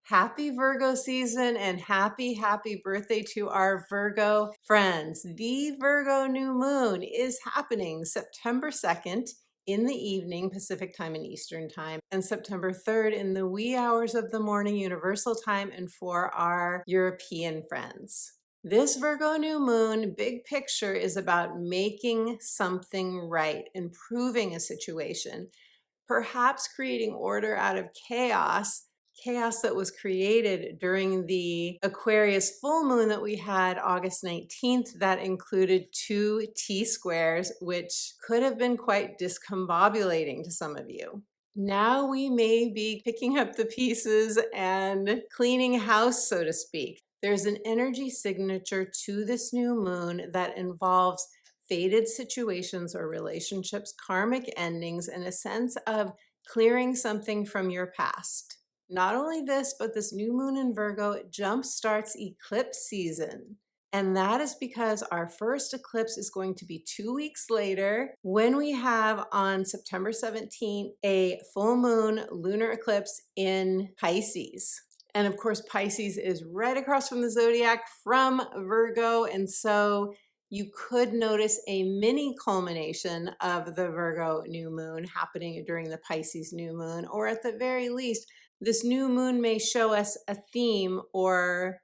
Happy Virgo season and happy birthday to our Virgo friends. The Virgo new moon is happening September 2nd in the evening, Pacific time and Eastern time, and September 3rd in the wee hours of the morning, Universal time, and for our European friends. This Virgo new moon, big picture, is about making something right, improving a situation, perhaps creating order out of chaos that was created during the Aquarius full moon that we had August 19th that included 2 T-squares, which could have been quite discombobulating to some of you. Now we may be picking up the pieces and cleaning house, so to speak. There's an energy signature to this new moon that involves fated situations or relationships, karmic endings, and a sense of clearing something from your past. Not only this, but this new moon in Virgo jumpstarts eclipse season. And that is because our first eclipse is going to be 2 weeks later when we have on September 17th a full moon lunar eclipse in Pisces. And of course, Pisces is right across from the zodiac from Virgo. And so you could notice a mini culmination of the Virgo new moon happening during the Pisces new moon, or at the very least, this new moon may show us a theme or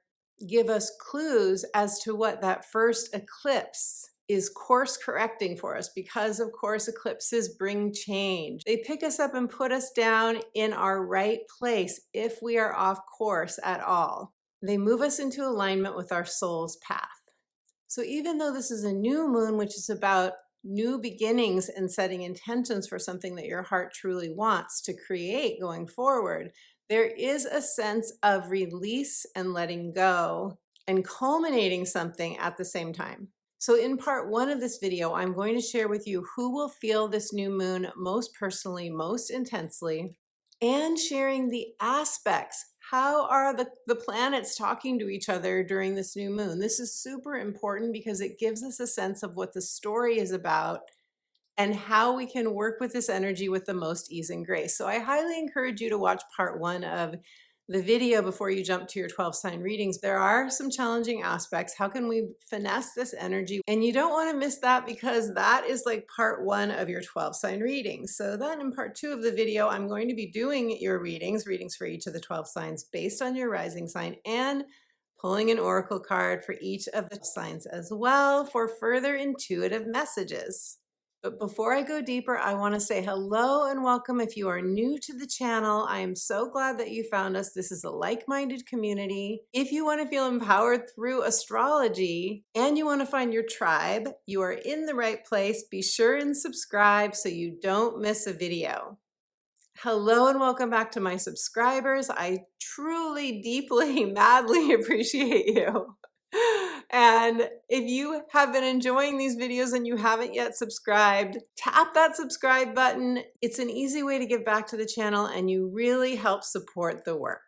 give us clues as to what that first eclipse is course correcting for us, because of course eclipses bring change. They pick us up and put us down in our right place if we are off course at all. They move us into alignment with our soul's path. So even though this is a new moon, which is about new beginnings and setting intentions for something that your heart truly wants to create going forward, there is a sense of release and letting go and culminating something at the same time. So in part 1 of this video, I'm going to share with you who will feel this new moon most personally, most intensely, and sharing the aspects. How are the planets talking to each other during this new moon? This is super important because it gives us a sense of what the story is about and how we can work with this energy with the most ease and grace. So I highly encourage you to watch part 1 of the video before you jump to your 12 sign readings. There are some challenging aspects. How can we finesse this energy? And you don't want to miss that, because that is like part 1 of your 12 sign readings. So then in part 2 of the video, I'm going to be doing your readings for each of the 12 signs based on your rising sign, and pulling an oracle card for each of the signs as well for further intuitive messages. But before I go deeper, I want to say hello and welcome. If you are new to the channel, I am so glad that you found us. This is a like-minded community. If you want to feel empowered through astrology and you want to find your tribe, you are in the right place. Be sure and subscribe so you don't miss a video. Hello and welcome back to my subscribers. I truly, deeply, madly appreciate you. And if you have been enjoying these videos and you haven't yet subscribed, tap that subscribe button. It's an easy way to give back to the channel, and you really help support the work.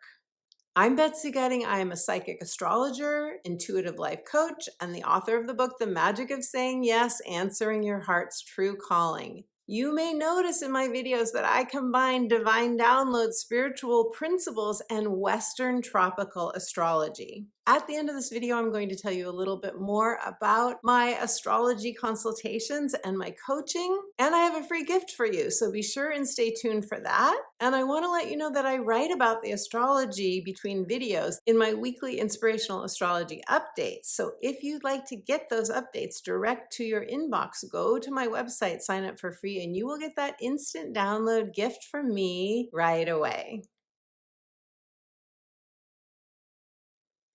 I'm Betsy. I am a psychic astrologer, intuitive life coach, and the author of the book, The Magic of Saying Yes, Answering Your Heart's True Calling. You may notice in my videos that I combine divine downloads, spiritual principles, and Western tropical astrology. At the end of this video, I'm going to tell you a little bit more about my astrology consultations and my coaching, and I have a free gift for you, so be sure and stay tuned for that. And I want to let you know that I write about the astrology between videos in my weekly inspirational astrology updates. So if you'd like to get those updates direct to your inbox, go to my website, sign up for free, and you will get that instant download gift from me right away.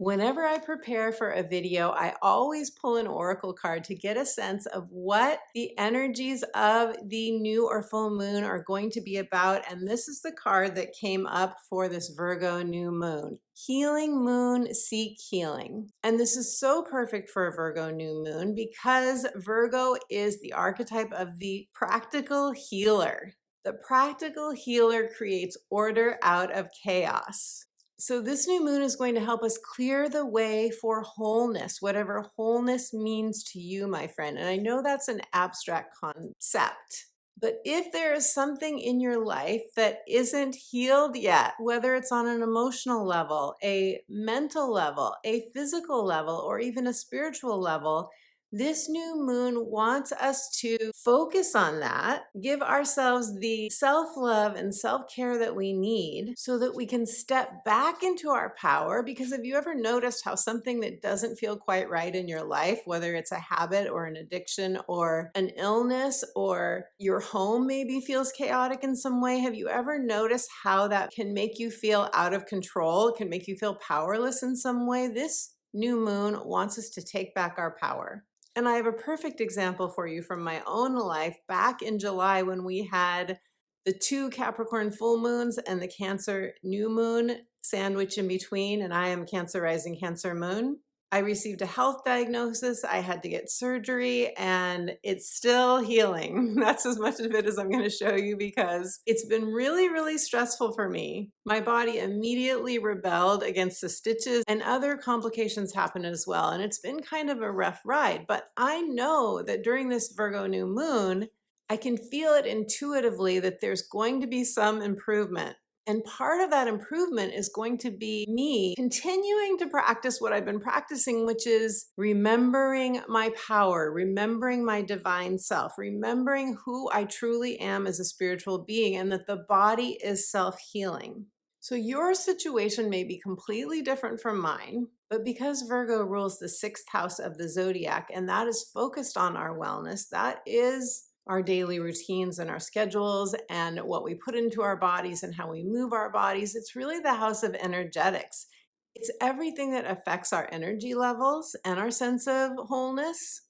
Whenever I prepare for a video, I always pull an oracle card to get a sense of what the energies of the new or full moon are going to be about. And this is the card that came up for this Virgo new moon. Healing Moon, Seek Healing. And this is so perfect for a Virgo new moon because Virgo is the archetype of the practical healer. The practical healer creates order out of chaos. So this new moon is going to help us clear the way for wholeness, whatever wholeness means to you, my friend. And I know that's an abstract concept, But if there is something in your life that isn't healed yet, whether it's on an emotional level, a mental level, a physical level, or even a spiritual level, this new moon wants us to focus on that, give ourselves the self-love and self-care that we need so that we can step back into our power. Because have you ever noticed how something that doesn't feel quite right in your life, whether it's a habit or an addiction or an illness, or your home maybe feels chaotic in some way, have you ever noticed how that can make you feel out of control? It can make you feel powerless in some way. This new moon wants us to take back our power. And I have a perfect example for you from my own life back in July when we had the 2 Capricorn full moons and the Cancer new moon sandwich in between, and I am Cancer rising, Cancer moon. I received a health diagnosis, I had to get surgery, and it's still healing. That's as much of it as I'm going to show you because it's been really, really stressful for me. My body immediately rebelled against the stitches, and other complications happened as well. And it's been kind of a rough ride, but I know that during this Virgo new moon, I can feel it intuitively that there's going to be some improvement. And part of that improvement is going to be me continuing to practice what I've been practicing, which is remembering my power, remembering my divine self, remembering who I truly am as a spiritual being, and that the body is self-healing. So your situation may be completely different from mine, but because Virgo rules the 6th house of the zodiac, and that is focused on our wellness, that is our daily routines and our schedules and what we put into our bodies and how we move our bodies. It's really the house of energetics. It's everything that affects our energy levels and our sense of wholeness.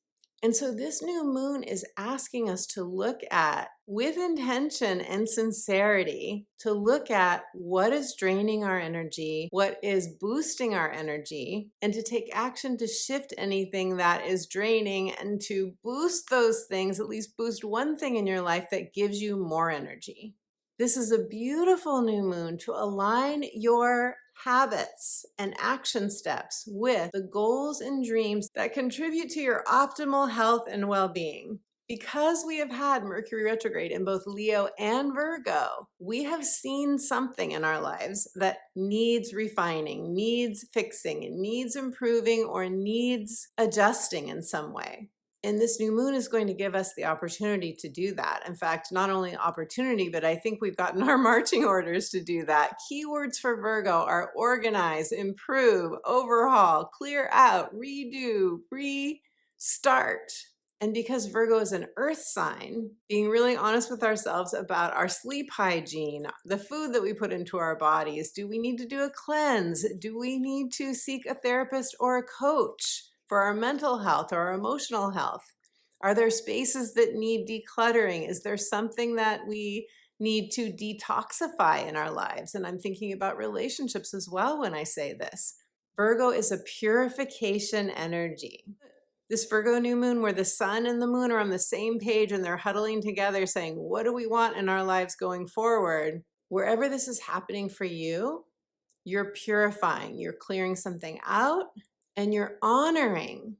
And so this new moon is asking us to look at, with intention and sincerity, to look at what is draining our energy, what is boosting our energy, and to take action to shift anything that is draining and to boost those things, at least boost one thing in your life that gives you more energy. This is a beautiful new moon to align your habits and action steps with the goals and dreams that contribute to your optimal health and well-being. Because we have had Mercury retrograde in both Leo and Virgo, we have seen something in our lives that needs refining, needs fixing, needs improving, or needs adjusting in some way. And this new moon is going to give us the opportunity to do that. In fact, not only opportunity, but I think we've gotten our marching orders to do that. Keywords for Virgo are organize, improve, overhaul, clear out, redo, restart. And because Virgo is an earth sign, being really honest with ourselves about our sleep hygiene, the food that we put into our bodies, do we need to do a cleanse? Do we need to seek a therapist or a coach for our mental health or our emotional health? Are there spaces that need decluttering? Is there something that we need to detoxify in our lives? And I'm thinking about relationships as well when I say this. Virgo is a purification energy. This Virgo new moon where the sun and the moon are on the same page and they're huddling together saying, what do we want in our lives going forward? Wherever this is happening for you, you're purifying, you're clearing something out, and you're honoring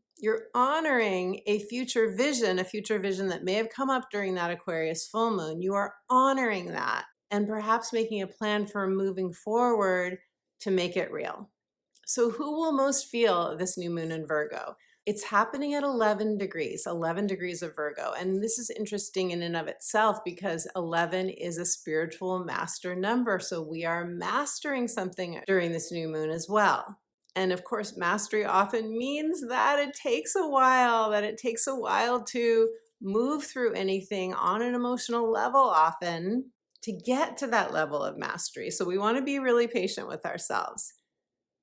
a future vision that may have come up during that Aquarius full moon. You are honoring that and perhaps making a plan for moving forward to make it real. So who will most feel this new moon in Virgo? It's happening at 11 degrees of Virgo. And this is interesting in and of itself because 11 is a spiritual master number. So we are mastering something during this new moon as well. And of course, mastery often means that it takes a while, to move through anything on an emotional level often to get to that level of mastery. So we want to be really patient with ourselves.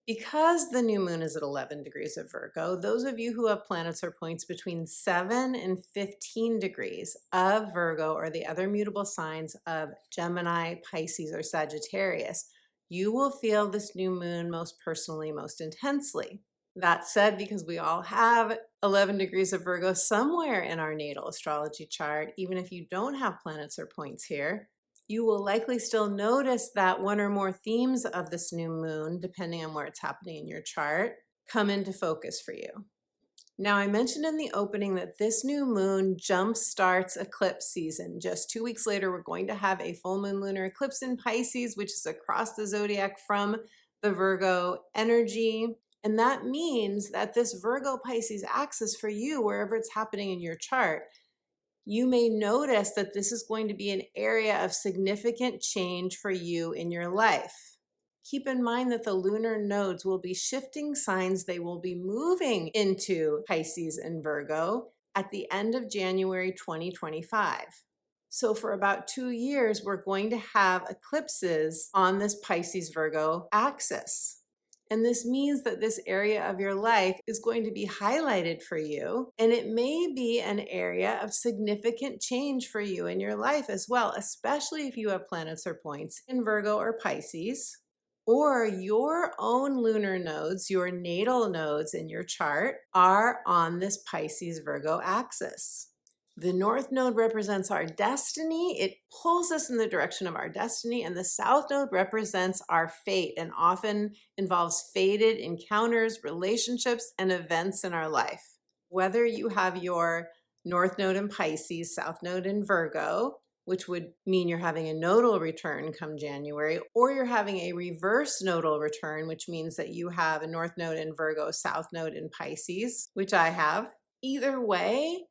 Because the new moon is at 11 degrees of Virgo, those of you who have planets or points between 7 and 15 degrees of Virgo or the other mutable signs of Gemini, Pisces, or Sagittarius, you will feel this new moon most personally, most intensely. That said, because we all have 11 degrees of Virgo somewhere in our natal astrology chart, even if you don't have planets or points here, you will likely still notice that one or more themes of this new moon, depending on where it's happening in your chart, come into focus for you. Now, I mentioned in the opening that this new moon jump starts eclipse season. Just 2 weeks later, we're going to have a full moon lunar eclipse in Pisces, which is across the zodiac from the Virgo energy. And that means that this Virgo Pisces axis for you, wherever it's happening in your chart, you may notice that this is going to be an area of significant change for you in your life. Keep in mind that the lunar nodes will be shifting signs. They will be moving into Pisces and Virgo at the end of January 2025. So for about 2 years, we're going to have eclipses on this Pisces Virgo axis. And this means that this area of your life is going to be highlighted for you. And it may be an area of significant change for you in your life as well, especially if you have planets or points in Virgo or Pisces, or your own lunar nodes, your natal nodes in your chart are on this Pisces Virgo axis. The North Node represents our destiny. It pulls us in the direction of our destiny. And the South Node represents our fate and often involves fated encounters, relationships, and events in our life. Whether you have your North Node in Pisces, South Node in Virgo, which would mean you're having a nodal return come January, or you're having a reverse nodal return, which means that you have a North Node in Virgo, South Node in Pisces, which I have. Either way,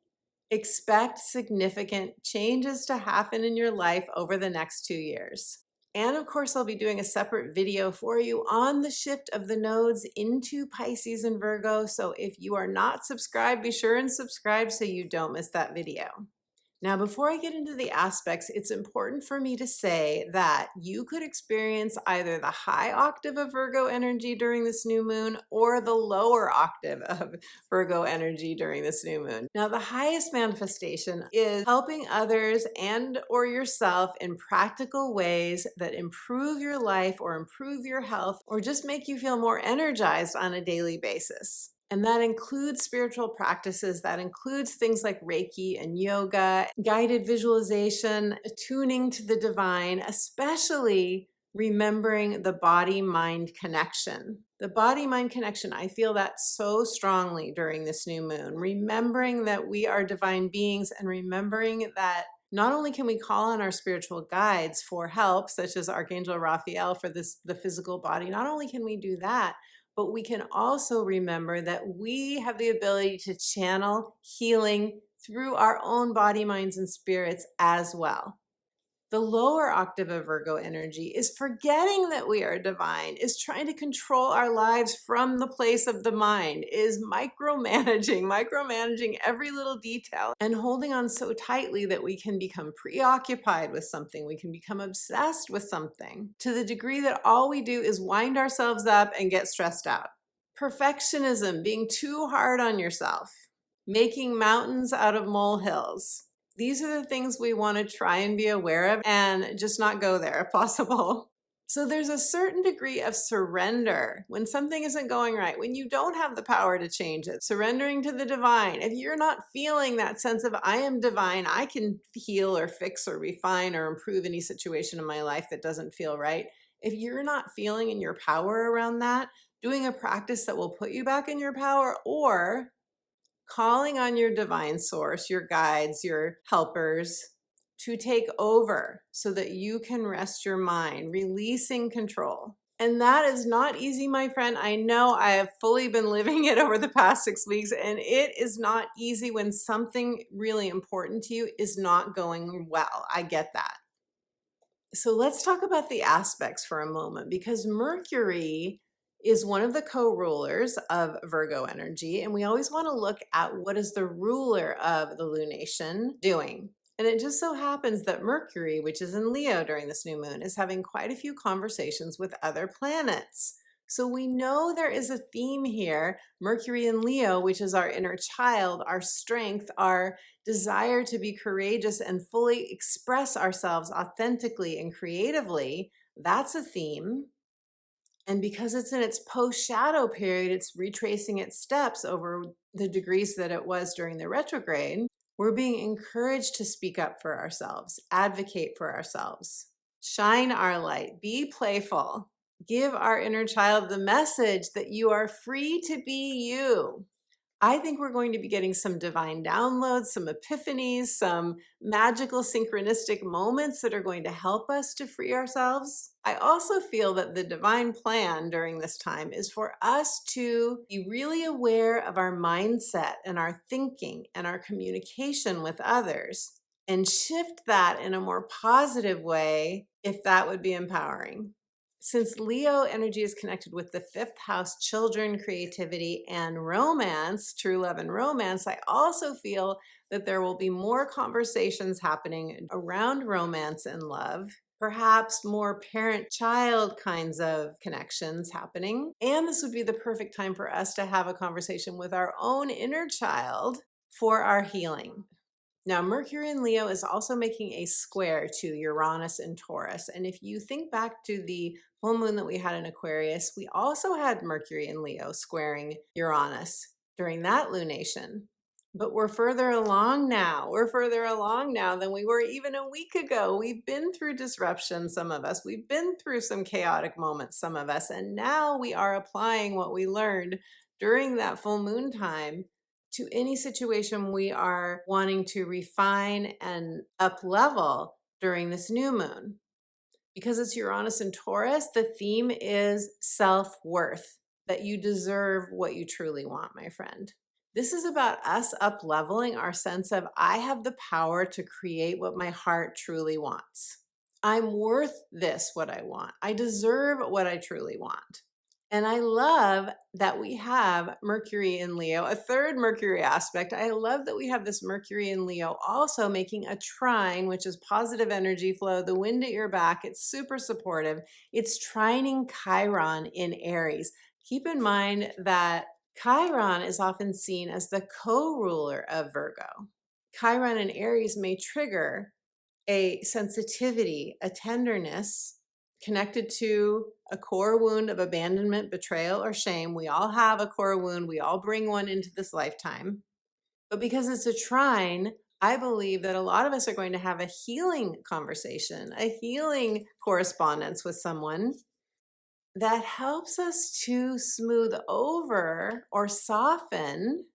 expect significant changes to happen in your life over the next 2 years. And of course, I'll be doing a separate video for you on the shift of the nodes into Pisces and Virgo. So if you are not subscribed, be sure and subscribe so you don't miss that video. Now, before I get into the aspects, it's important for me to say that you could experience either the high octave of Virgo energy during this new moon or the lower octave of Virgo energy during this new moon. Now, the highest manifestation is helping others and or yourself in practical ways that improve your life or improve your health or just make you feel more energized on a daily basis. And that includes spiritual practices, that includes things like Reiki and yoga, guided visualization, tuning to the divine, especially remembering the body-mind connection. The body-mind connection, I feel that so strongly during this new moon. Remembering that we are divine beings and remembering that not only can we call on our spiritual guides for help, such as Archangel Raphael for the physical body, not only can we do that, but we can also remember that we have the ability to channel healing through our own body, minds, and spirits as well. The lower octave of Virgo energy is forgetting that we are divine, is trying to control our lives from the place of the mind, is micromanaging every little detail and holding on so tightly that we can become preoccupied with something. We can become obsessed with something to the degree that all we do is wind ourselves up and get stressed out. Perfectionism, being too hard on yourself, making mountains out of molehills. These are the things we want to try and be aware of and just not go there if possible. So there's a certain degree of surrender when something isn't going right, when you don't have the power to change it, surrendering to the divine. If you're not feeling that sense of I am divine, I can heal or fix or refine or improve any situation in my life that doesn't feel right. If you're not feeling in your power around that, doing a practice that will put you back in your power or calling on your divine source, your guides, your helpers to take over so that you can rest your mind, releasing control. And that is not easy, my friend. I know I have fully been living it over the past 6 weeks, and it is not easy when something really important to you is not going well. I get that. So let's talk about the aspects for a moment, because Mercury is one of the co-rulers of Virgo energy, and we always want to look at what is the ruler of the lunation doing. And it just so happens that Mercury, which is in Leo during this new moon, is having quite a few conversations with other planets. So we know there is a theme here, Mercury in Leo, which is our inner child, our strength, our desire to be courageous and fully express ourselves authentically and creatively. That's a theme. And because it's in its post-shadow period, it's retracing its steps over the degrees that it was during the retrograde. We're being encouraged to speak up for ourselves, advocate for ourselves, shine our light, be playful, give our inner child the message that you are free to be you. I think we're going to be getting some divine downloads, some epiphanies, some magical synchronistic moments that are going to help us to free ourselves. I also feel that the divine plan during this time is for us to be really aware of our mindset and our thinking and our communication with others and shift that in a more positive way if that would be empowering. Since Leo energy is connected with the fifth house, children, creativity, and romance, true love and romance, I also feel that there will be more conversations happening around romance and love, perhaps more parent-child kinds of connections happening. And this would be the perfect time for us to have a conversation with our own inner child for our healing. Now, Mercury in Leo is also making a square to Uranus and Taurus. And if you think back to the full moon that we had in Aquarius, we also had Mercury in Leo squaring Uranus during that lunation. But we're further along now. We're further along now than we were even a week ago. We've been through disruption, some of us. We've been through some chaotic moments, some of us. And now we are applying what we learned during that full moon time to any situation we are wanting to refine and up level during this new moon. Because it's Uranus and Taurus, the theme is self-worth, that you deserve what you truly want, my friend. This is about us up leveling our sense of I have the power to create what my heart truly wants. I'm worth this, what I want. I deserve what I truly want. And I love that we have Mercury in Leo, a third Mercury aspect. I love that we have this Mercury in Leo also making a trine, which is positive energy flow, the wind at your back. It's super supportive. It's trining Chiron in Aries. Keep in mind that Chiron is often seen as the co-ruler of Virgo. Chiron in Aries may trigger a sensitivity, a tenderness connected to a core wound of abandonment, betrayal, or shame. We all have a core wound. We all bring one into this lifetime. But because it's a trine, I believe that a lot of us are going to have a healing conversation, a healing correspondence with someone that helps us to smooth over or soften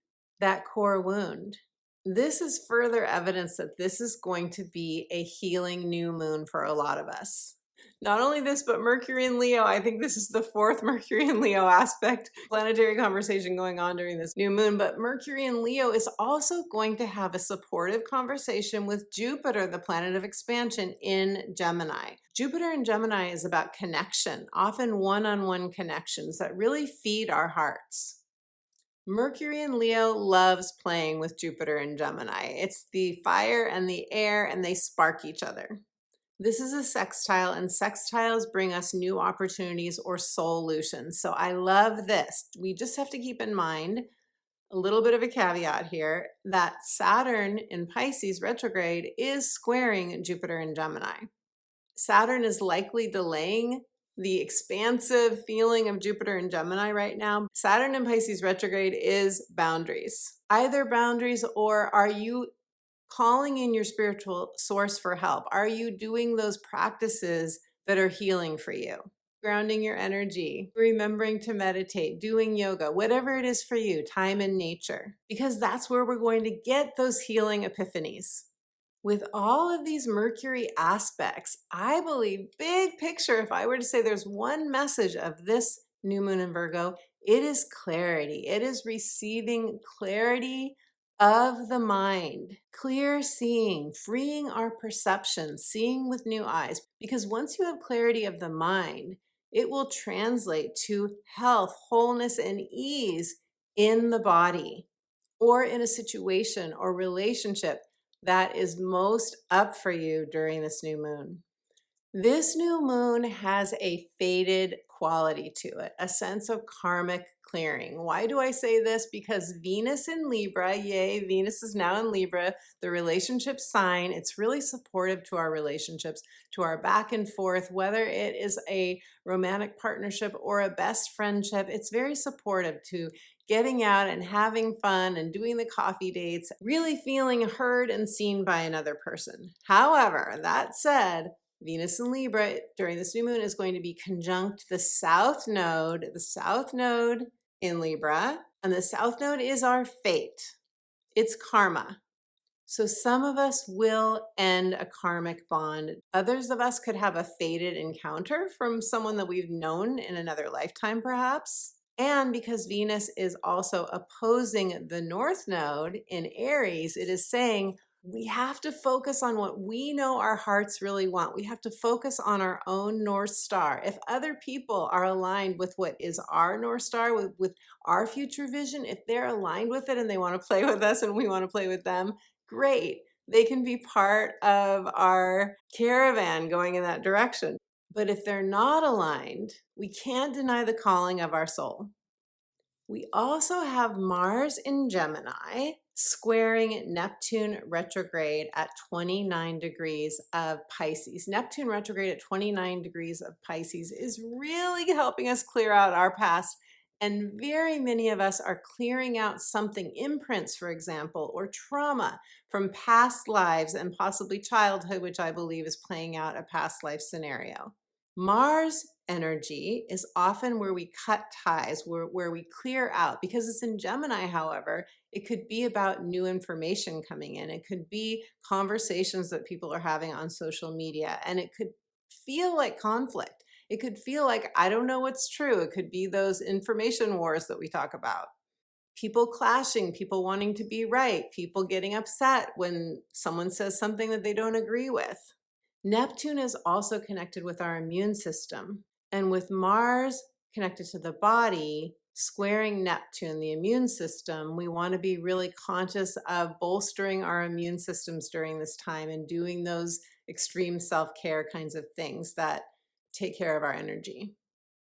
that core wound. This is further evidence that this is going to be a healing new moon for a lot of us. Not only this, but Mercury in Leo. I think this is the fourth Mercury in Leo aspect, planetary conversation going on during this new moon. But Mercury in Leo is also going to have a supportive conversation with Jupiter, the planet of expansion, in Gemini. Jupiter in Gemini is about connection, often one-on-one connections that really feed our hearts. Mercury in Leo loves playing with Jupiter in Gemini. It's the fire and the air, and they spark each other. This is a sextile, and sextiles bring us new opportunities or solutions. So I love this. We just have to keep in mind a little bit of a caveat here that Saturn in Pisces retrograde is squaring Jupiter in Gemini. Saturn is likely delaying the expansive feeling of Jupiter in Gemini right now. Saturn in Pisces retrograde is boundaries. Either boundaries, or are you calling in your spiritual source for help? Are you doing those practices that are healing for you? Grounding your energy, remembering to meditate, doing yoga, whatever it is for you, time in nature, because that's where we're going to get those healing epiphanies. With all of these Mercury aspects, I believe, big picture, if I were to say there's one message of this new moon in Virgo, it is clarity. It is receiving clarity of the mind, clear seeing, freeing our perception, seeing with new eyes. Because once you have clarity of the mind, it will translate to health, wholeness, and ease in the body or in a situation or relationship that is most up for you during this new moon. This new moon has a fated quality to it, a sense of karmic clearing. Why do I say this? Because Venus in Libra, yay, Venus is now in Libra, the relationship sign. It's really supportive to our relationships, to our back and forth, whether it is a romantic partnership or a best friendship. It's very supportive to getting out and having fun and doing the coffee dates, really feeling heard and seen by another person. However, that said, Venus in Libra during this new moon is going to be conjunct the South Node in Libra, And the South Node is our fate. It's karma. So some of us will end a karmic bond. Others of us could have a fated encounter from someone that we've known in another lifetime, perhaps. And because Venus is also opposing the North Node in Aries, it is saying we have to focus on what we know our hearts really want. We have to focus on our own North Star. If other people are aligned with what is our North Star, with our future vision, if they're aligned with it and they want to play with us and we want to play with them, great. They can be part of our caravan going in that direction. But if they're not aligned, we can't deny the calling of our soul. We also have Mars in Gemini squaring Neptune retrograde at 29 degrees of Pisces. Neptune retrograde at 29 degrees of Pisces is really helping us clear out our past. And very many of us are clearing out something, imprints, for example, or trauma from past lives and possibly childhood, which I believe is playing out a past life scenario. Mars energy is often where we cut ties, where we clear out. Because it's in Gemini, however, it could be about new information coming in. It could be conversations that people are having on social media, and it could feel like conflict. It could feel like, I don't know what's true. It could be those information wars that we talk about. People clashing, people wanting to be right, people getting upset when someone says something that they don't agree with. Neptune is also connected with our immune system. And with Mars connected to the body, squaring Neptune, the immune system, we want to be really conscious of bolstering our immune systems during this time and doing those extreme self-care kinds of things that take care of our energy.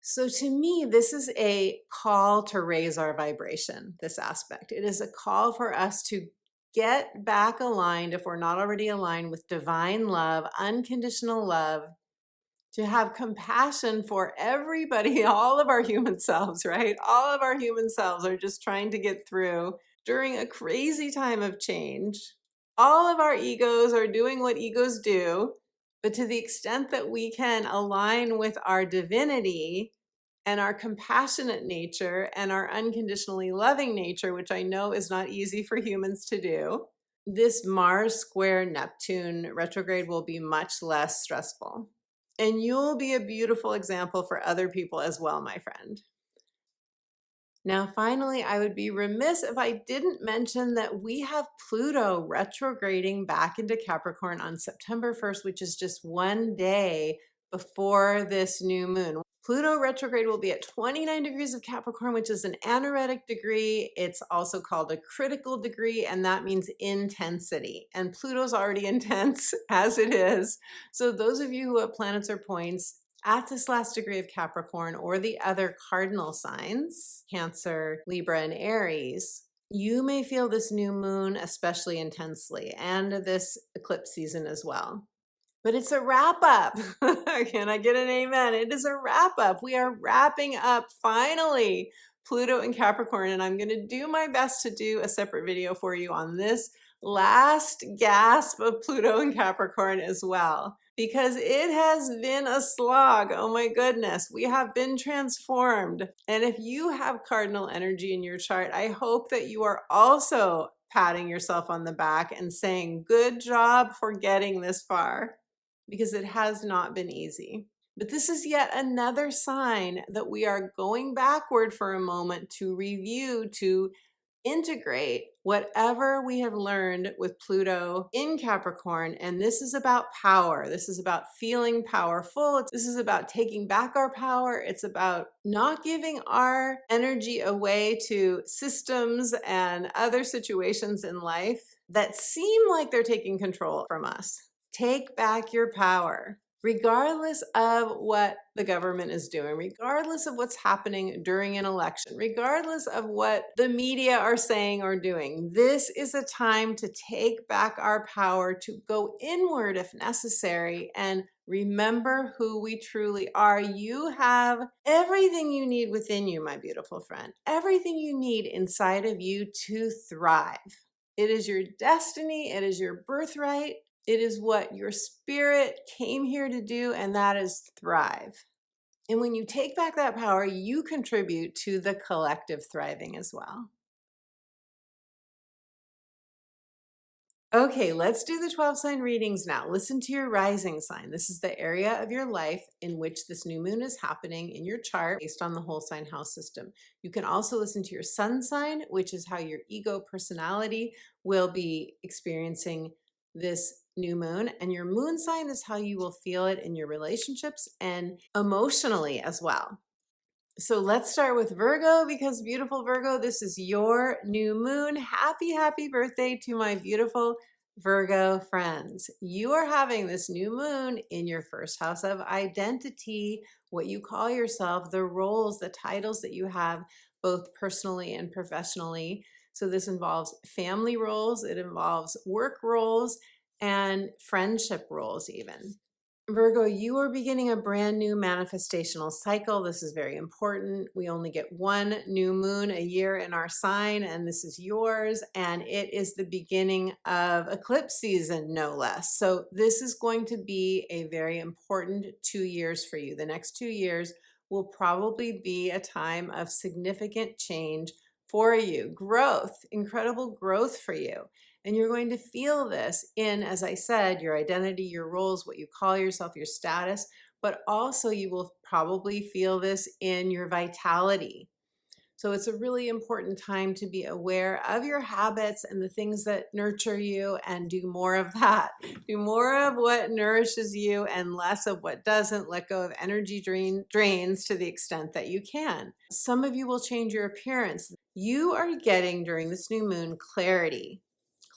So to me, this is a call to raise our vibration, this aspect. It is a call for us to get back aligned, if we're not already aligned, with divine love, unconditional love, to have compassion for everybody, all of our human selves, right? All of our human selves are just trying to get through during a crazy time of change. All of our egos are doing what egos do, but to the extent that we can align with our divinity and our compassionate nature and our unconditionally loving nature, which I know is not easy for humans to do, this Mars square Neptune retrograde will be much less stressful. And you'll be a beautiful example for other people as well, my friend. Now, finally, I would be remiss if I didn't mention that we have Pluto retrograding back into Capricorn on September 1st, which is just one day before this new moon. Pluto retrograde will be at 29 degrees of Capricorn, which is an anaretic degree. It's also called a critical degree, and that means intensity. And Pluto's already intense as it is. So those of you who have planets or points at this last degree of Capricorn or the other cardinal signs, Cancer, Libra, and Aries, you may feel this new moon especially intensely, and this eclipse season as well. But it's a wrap up. Can I get an amen? It is a wrap up. We are wrapping up finally Pluto and Capricorn, and I'm going to do my best to do a separate video for you on this last gasp of Pluto and Capricorn as well, because it has been a slog. Oh my goodness, we have been transformed. And if you have cardinal energy in your chart, I hope that you are also patting yourself on the back and saying, good job for getting this far, because it has not been easy. But this is yet another sign that we are going backward for a moment to review, to integrate whatever we have learned with Pluto in Capricorn. And this is about power. This is about feeling powerful. This is about taking back our power. It's about not giving our energy away to systems and other situations in life that seem like they're taking control from us. Take back your power. Regardless of what the government is doing, regardless of what's happening during an election, regardless of what the media are saying or doing, this is a time to take back our power, to go inward if necessary, and remember who we truly are. You have everything you need within you, my beautiful friend, everything you need inside of you to thrive. It is your destiny, it is your birthright. It is what your spirit came here to do, and that is thrive. And when you take back that power, you contribute to the collective thriving as well. Okay, let's do the 12 sign readings now. Listen to your rising sign. This is the area of your life in which this new moon is happening in your chart based on the whole sign house system. You can also listen to your sun sign, which is how your ego personality will be experiencing this new moon. And your moon sign is how you will feel it in your relationships and emotionally as well. So let's start with Virgo, because beautiful Virgo, this is your new moon. Happy, happy birthday to my beautiful Virgo friends. You are having this new moon in your first house of identity, what you call yourself, the roles, the titles that you have, both personally and professionally. So this involves family roles, it involves work roles, and friendship roles even. Virgo, you are beginning a brand new manifestational cycle. This is very important. We only get one new moon a year in our sign, and this is yours. And it is the beginning of eclipse season, no less. So this is going to be a very important 2 years for you. The next 2 years will probably be a time of significant change for you, growth, incredible growth for you. And you're going to feel this in, as I said, your identity, your roles, what you call yourself, your status, but also you will probably feel this in your vitality. So it's a really important time to be aware of your habits and the things that nurture you and do more of that. Do more of what nourishes you and less of what doesn't. Let go of energy drains to the extent that you can. Some of you will change your appearance. You are getting during this new moon clarity.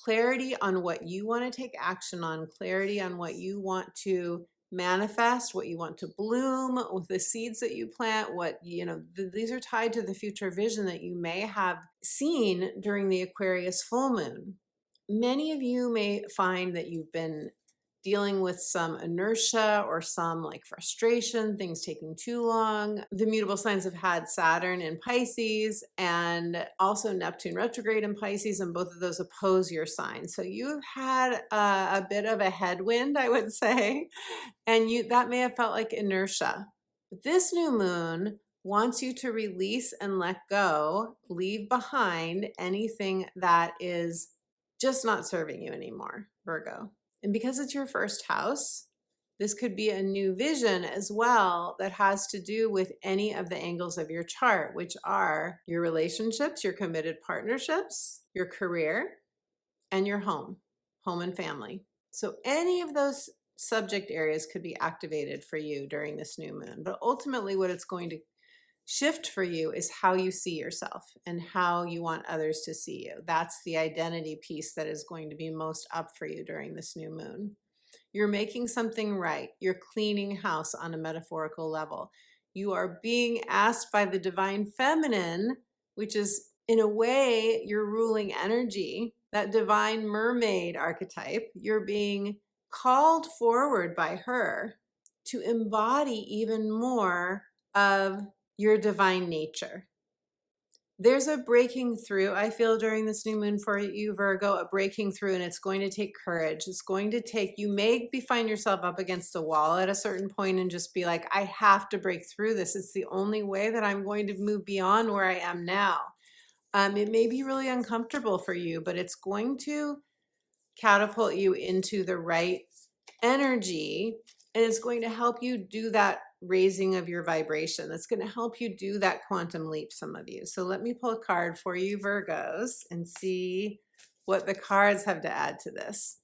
Clarity on what you want to take action on, clarity on what you want to manifest, what you want to bloom with the seeds that you plant, what, these are tied to the future vision that you may have seen during the Aquarius full moon. Many of you may find that you've been dealing with some inertia or some like frustration, things taking too long. The mutable signs have had Saturn in Pisces and also Neptune retrograde in Pisces, and both of those oppose your sign. So you've had a bit of a headwind, I would say, and that may have felt like inertia. But this new moon wants you to release and let go, leave behind anything that is just not serving you anymore, Virgo. And because it's your first house, this could be a new vision as well that has to do with any of the angles of your chart, which are your relationships, your committed partnerships, your career, and your home and family. So any of those subject areas could be activated for you during this new moon. But ultimately, what it's going to shift for you is how you see yourself and how you want others to see you. That's the identity piece that is going to be most up for you during this new moon. You're making something right. You're cleaning house on a metaphorical level. You are being asked by the divine feminine, which is in a way your ruling energy, that divine mermaid archetype. You're being called forward by her to embody even more of your divine nature. There's a breaking through, I feel, during this new moon for you, Virgo, a breaking through, and it's going to take courage. It's going to take, you may find yourself up against a wall at a certain point and just be like, I have to break through this. It's the only way that I'm going to move beyond where I am now. It may be really uncomfortable for you, but it's going to catapult you into the right energy, and it's going to help you do that raising of your vibration. That's going to help you do that quantum leap, some of you. So let me pull a card for you, Virgos, and see what the cards have to add to this.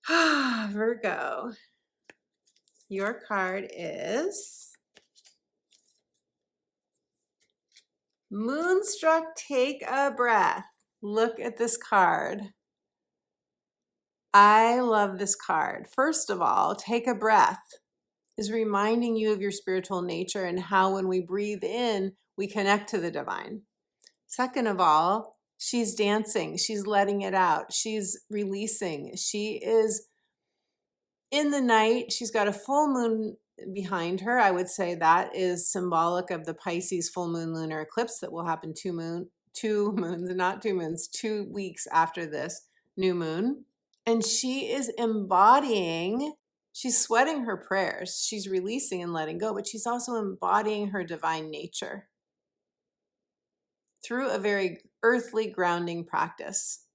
Virgo, your card is Moonstruck. Take a breath. Look at this card. I love this card. First of all, take a breath is reminding you of your spiritual nature and how when we breathe in, we connect to the divine. Second of all, she's dancing. She's letting it out. She's releasing. She is in the night. She's got a full moon behind her. I would say that is symbolic of the Pisces full moon lunar eclipse that will happen 2 moons, not 2 moons, 2 weeks after this new moon. And she is embodying She's sweating her prayers. She's releasing and letting go, but she's also embodying her divine nature through a very earthly grounding practice.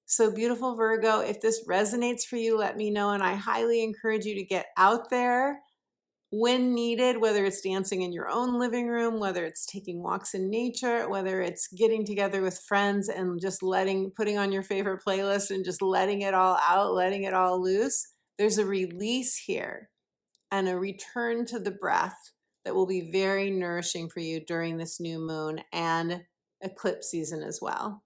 So beautiful Virgo, if this resonates for you, let me know. And I highly encourage you to get out there when needed, whether it's dancing in your own living room, whether it's taking walks in nature, whether it's getting together with friends and just putting on your favorite playlist and just letting it all out, letting it all loose. There's a release here and a return to the breath that will be very nourishing for you during this new moon and eclipse season as well.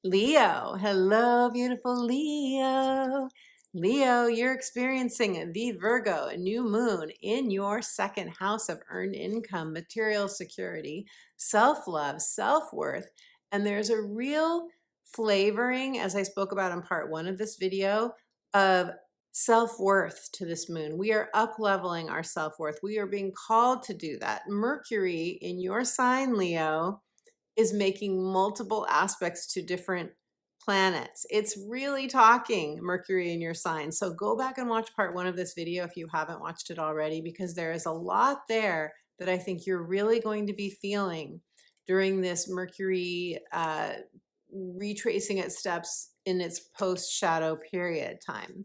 Leo, hello, beautiful Leo. Leo, you're experiencing the Virgo new moon in your second house of earned income, material security, self-love, self-worth, and there's a real flavoring, as I spoke about in part 1 of this video, of self-worth to this moon. We are up-leveling our self-worth. We are being called to do that. Mercury in your sign, Leo, is making multiple aspects to different planets. It's really talking Mercury in your sign. So go back and watch part 1 of this video if you haven't watched it already, because there is a lot there that I think you're really going to be feeling during this Mercury retracing its steps in its post-shadow period time.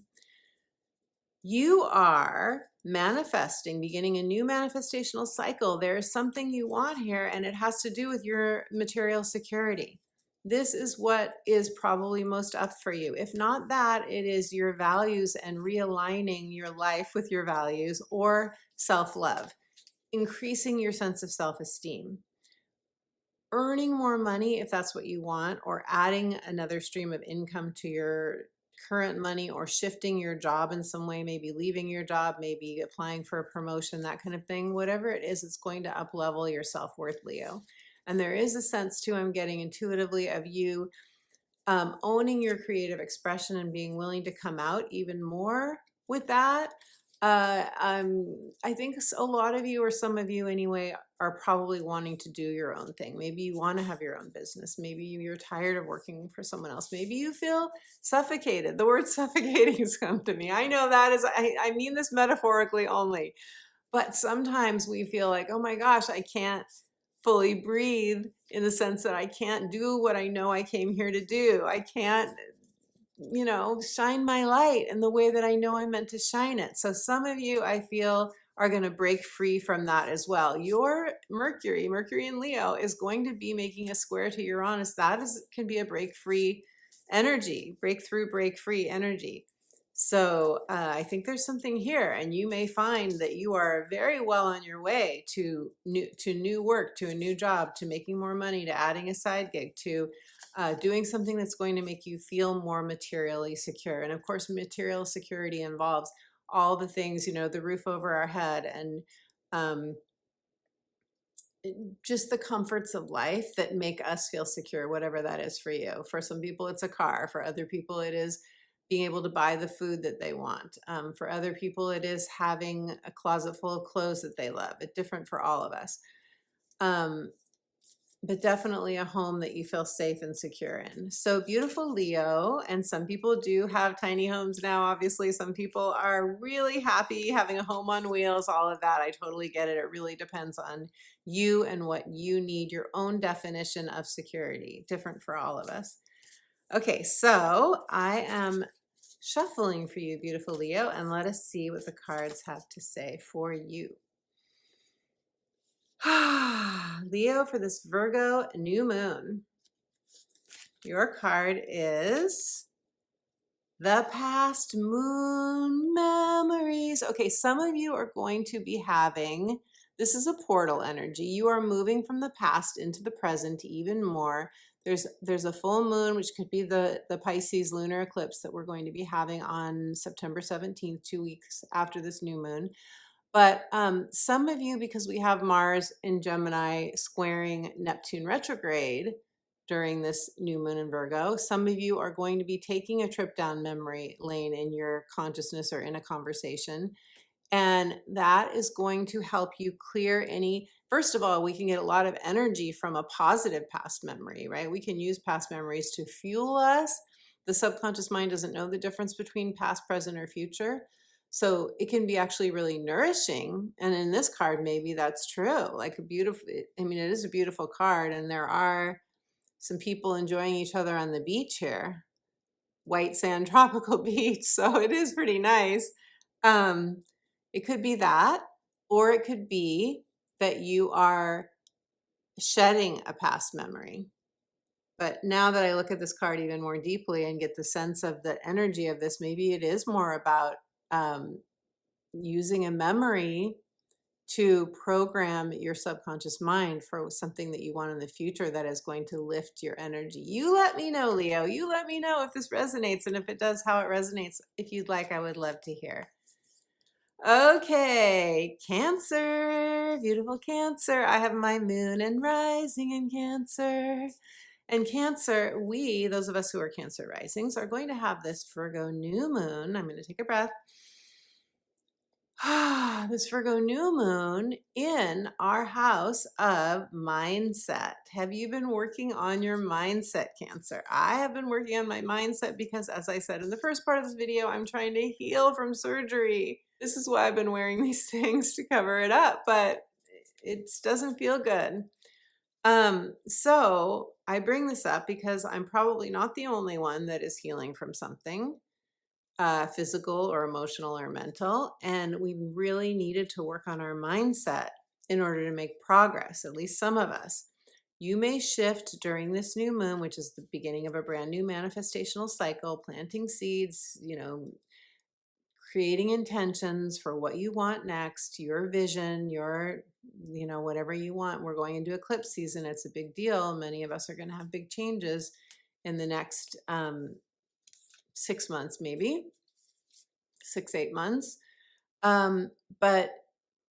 You are manifesting, beginning a new manifestational cycle. There is something you want here, and it has to do with your material security. This is what is probably most up for you. If not that, it is your values and realigning your life with your values, or self-love, increasing your sense of self-esteem, earning more money if that's what you want, or adding another stream of income to your current money, or shifting your job in some way, maybe leaving your job, maybe applying for a promotion, that kind of thing. Whatever it is, it's going to up level your self-worth, Leo. And there is a sense too, I'm getting intuitively, of you owning your creative expression and being willing to come out even more with that. I think a lot of you, or some of you anyway, are probably wanting to do your own thing. Maybe you want to have your own business. Maybe you're tired of working for someone else. Maybe you feel suffocated. The word suffocating has come to me. I know that is, I mean this metaphorically only, but sometimes we feel like, oh my gosh, I can't fully breathe, in the sense that I can't do what I know I came here to do. I can't, you know, shine my light in the way that I know I'm meant to shine it. So some of you, I feel, are going to break free from that as well. Your Mercury in Leo, is going to be making a square to Uranus. That can be a break free energy, breakthrough, break free energy. So I think there's something here, and you may find that you are very well on your way to new work, to a new job, to making more money, to adding a side gig, to doing something that's going to make you feel more materially secure. And of course, material security involves all the things, you know, the roof over our head, and just the comforts of life that make us feel secure, whatever that is for you. For some people, it's a car. For other people, it is being able to buy the food that they want. For other people, it is having a closet full of clothes that they love. It's different for all of us. But definitely a home that you feel safe and secure in. So beautiful Leo, and some people do have tiny homes now. Obviously, some people are really happy having a home on wheels, all of that. I totally get it. It really depends on you and what you need, your own definition of security, different for all of us. Okay, so I am shuffling for you, beautiful Leo, and let us see what the cards have to say for you. Leo, for this Virgo new moon, your card is the past moon memories. Okay, some of you are going to be having, this is a portal energy. You are moving from the past into the present even more. There's a full moon, which could be the Pisces lunar eclipse that we're going to be having on September 17th, 2 weeks after this new moon. But some of you, because we have Mars in Gemini squaring Neptune retrograde during this new moon in Virgo, some of you are going to be taking a trip down memory lane in your consciousness or in a conversation. And that is going to help you clear any, first of all, we can get a lot of energy from a positive past memory, right? We can use past memories to fuel us. The subconscious mind doesn't know the difference between past, present, or future. So it can be actually really nourishing. And in this card, maybe that's true. Like a beautiful, I mean, it is a beautiful card, and there are some people enjoying each other on the beach here. White sand tropical beach. So it is pretty nice. It could be that, or it could be that you are shedding a past memory. But now that I look at this card even more deeply and get the sense of the energy of this, maybe it is more about using a memory to program your subconscious mind for something that you want in the future that is going to lift your energy. You let me know, Leo. You let me know if this resonates, and if it does, how it resonates. If you'd like, I would love to hear. Okay, Cancer, beautiful Cancer. I have my moon and rising in Cancer. And Cancer, those of us who are Cancer risings, are going to have this Virgo new moon. I'm going to take a breath. This Virgo new moon in our house of mindset. Have you been working on your mindset, Cancer? I have been working on my mindset because, as I said in the first part of this video, I'm trying to heal from surgery. This is why I've been wearing these things to cover it up, but it doesn't feel good. So I bring this up because I'm probably not the only one that is healing from something. Physical or emotional or mental, and we really needed to work on our mindset in order to make progress, at least some of us. You may shift during this new moon, which is the beginning of a brand new manifestational cycle, planting seeds, creating intentions for what you want next, your vision, your, whatever you want. We're going into eclipse season. It's a big deal. Many of us are going to have big changes in the next 6 months, maybe 6-8 months. But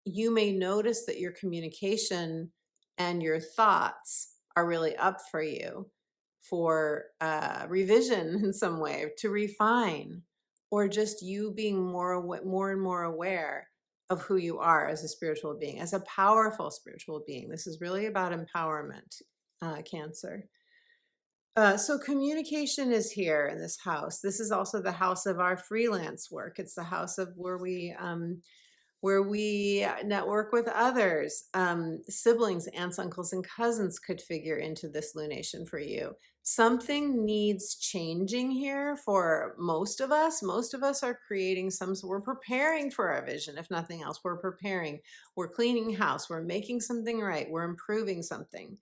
you may notice that your communication and your thoughts are really up for you for revision in some way, to refine, or just you being more and more aware of who you are as a spiritual being, as a powerful spiritual being. This is really about empowerment, Cancer. So communication is here in this house. This is also the house of our freelance work. It's the house of where we network with others. Siblings, aunts, uncles, and cousins could figure into this lunation for you. Something needs changing here for most of us. Most of us are creating we're preparing for our vision. If nothing else, we're preparing. We're cleaning house. We're making something right. We're improving something.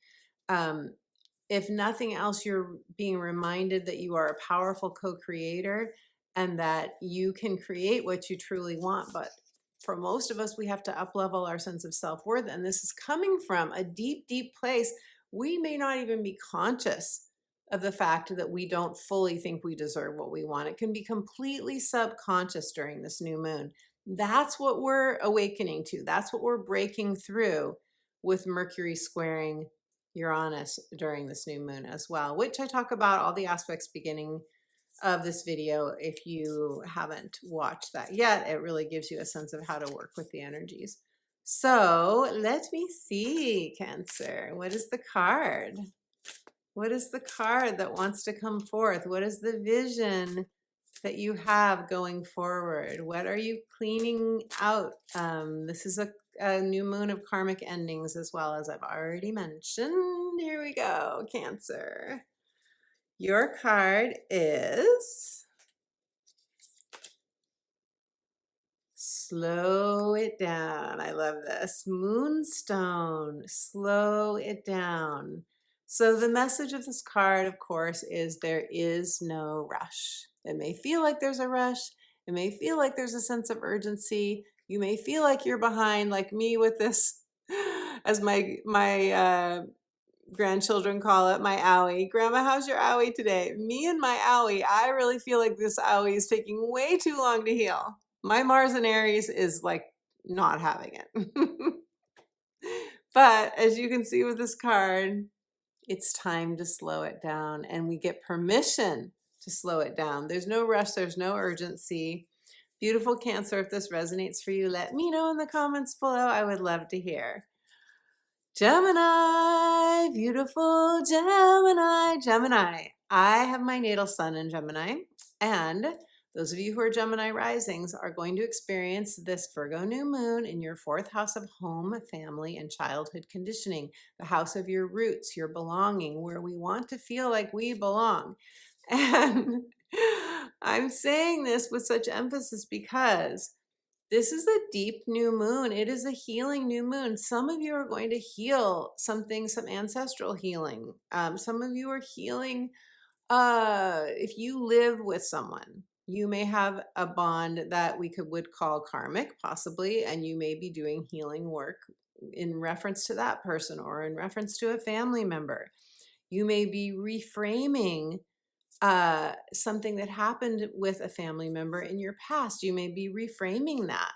If nothing else, you're being reminded that you are a powerful co-creator and that you can create what you truly want. But for most of us, we have to up-level our sense of self-worth. And this is coming from a deep, deep place. We may not even be conscious of the fact that we don't fully think we deserve what we want. It can be completely subconscious during this new moon. That's what we're awakening to. That's what we're breaking through with Mercury squaring Uranus during this new moon as well, which I talk about all the aspects beginning of this video. If you haven't watched that yet, it really gives you a sense of how to work with the energies. So let me see, Cancer. What is the card? What is the card that wants to come forth? What is the vision that you have going forward? What are you cleaning out? This is a new moon of karmic endings, as well, as I've already mentioned. Here we go, Cancer. Your card is slow it down. I love this. Moonstone, slow it down. So the message of this card, of course, is there is no rush. It may feel like there's a rush. It may feel like there's a sense of urgency. You may feel like you're behind, like me with this, as my grandchildren call it, my owie. Grandma, how's your owie today? Me and my owie, I really feel like this owie is taking way too long to heal. My Mars and Aries is like not having it. But as you can see with this card, it's time to slow it down, and we get permission to slow it down. There's no rush. There's no urgency. Beautiful Cancer, if this resonates for you, let me know in the comments below. I would love to hear. Gemini, beautiful Gemini. Gemini. I have my natal sun in Gemini, and Those of you who are Gemini risings are going to experience this Virgo new moon in your fourth house of home, family, and childhood conditioning, the house of your roots, your belonging, where we want to feel like we belong. And I'm saying this with such emphasis because this is a deep new moon. It is a healing new moon. Some of you are going to heal something, some ancestral healing. Some of you are healing. If you live with someone, you may have a bond that we would call karmic, possibly, and you may be doing healing work in reference to that person or in reference to a family member. You may be reframing something that happened with a family member in your past. You may be reframing that.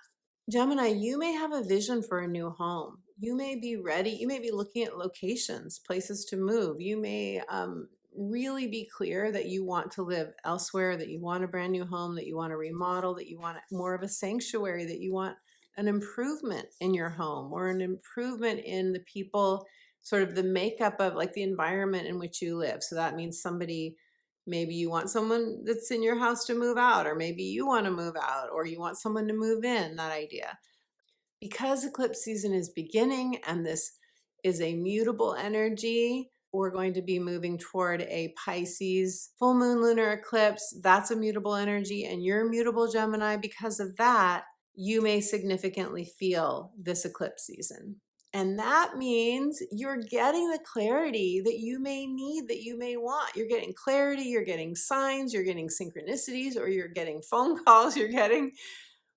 Gemini, you may have a vision for a new home. You may be ready. You may be looking at locations, places to move. You may really be clear that you want to live elsewhere, that you want a brand new home, that you want to remodel, that you want more of a sanctuary, that you want an improvement in your home or an improvement in the people, sort of the makeup of like the environment in which you live. So that means somebody, maybe you want someone that's in your house to move out, or maybe you want to move out, or you want someone to move in, that idea. Because eclipse season is beginning and this is a mutable energy, we're going to be moving toward a Pisces full moon lunar eclipse. That's a mutable energy, and you're mutable Gemini. Because of that, you may significantly feel this eclipse season. And that means you're getting the clarity that you may need, that you may want. You're getting clarity, you're getting signs, you're getting synchronicities, or you're getting phone calls, you're getting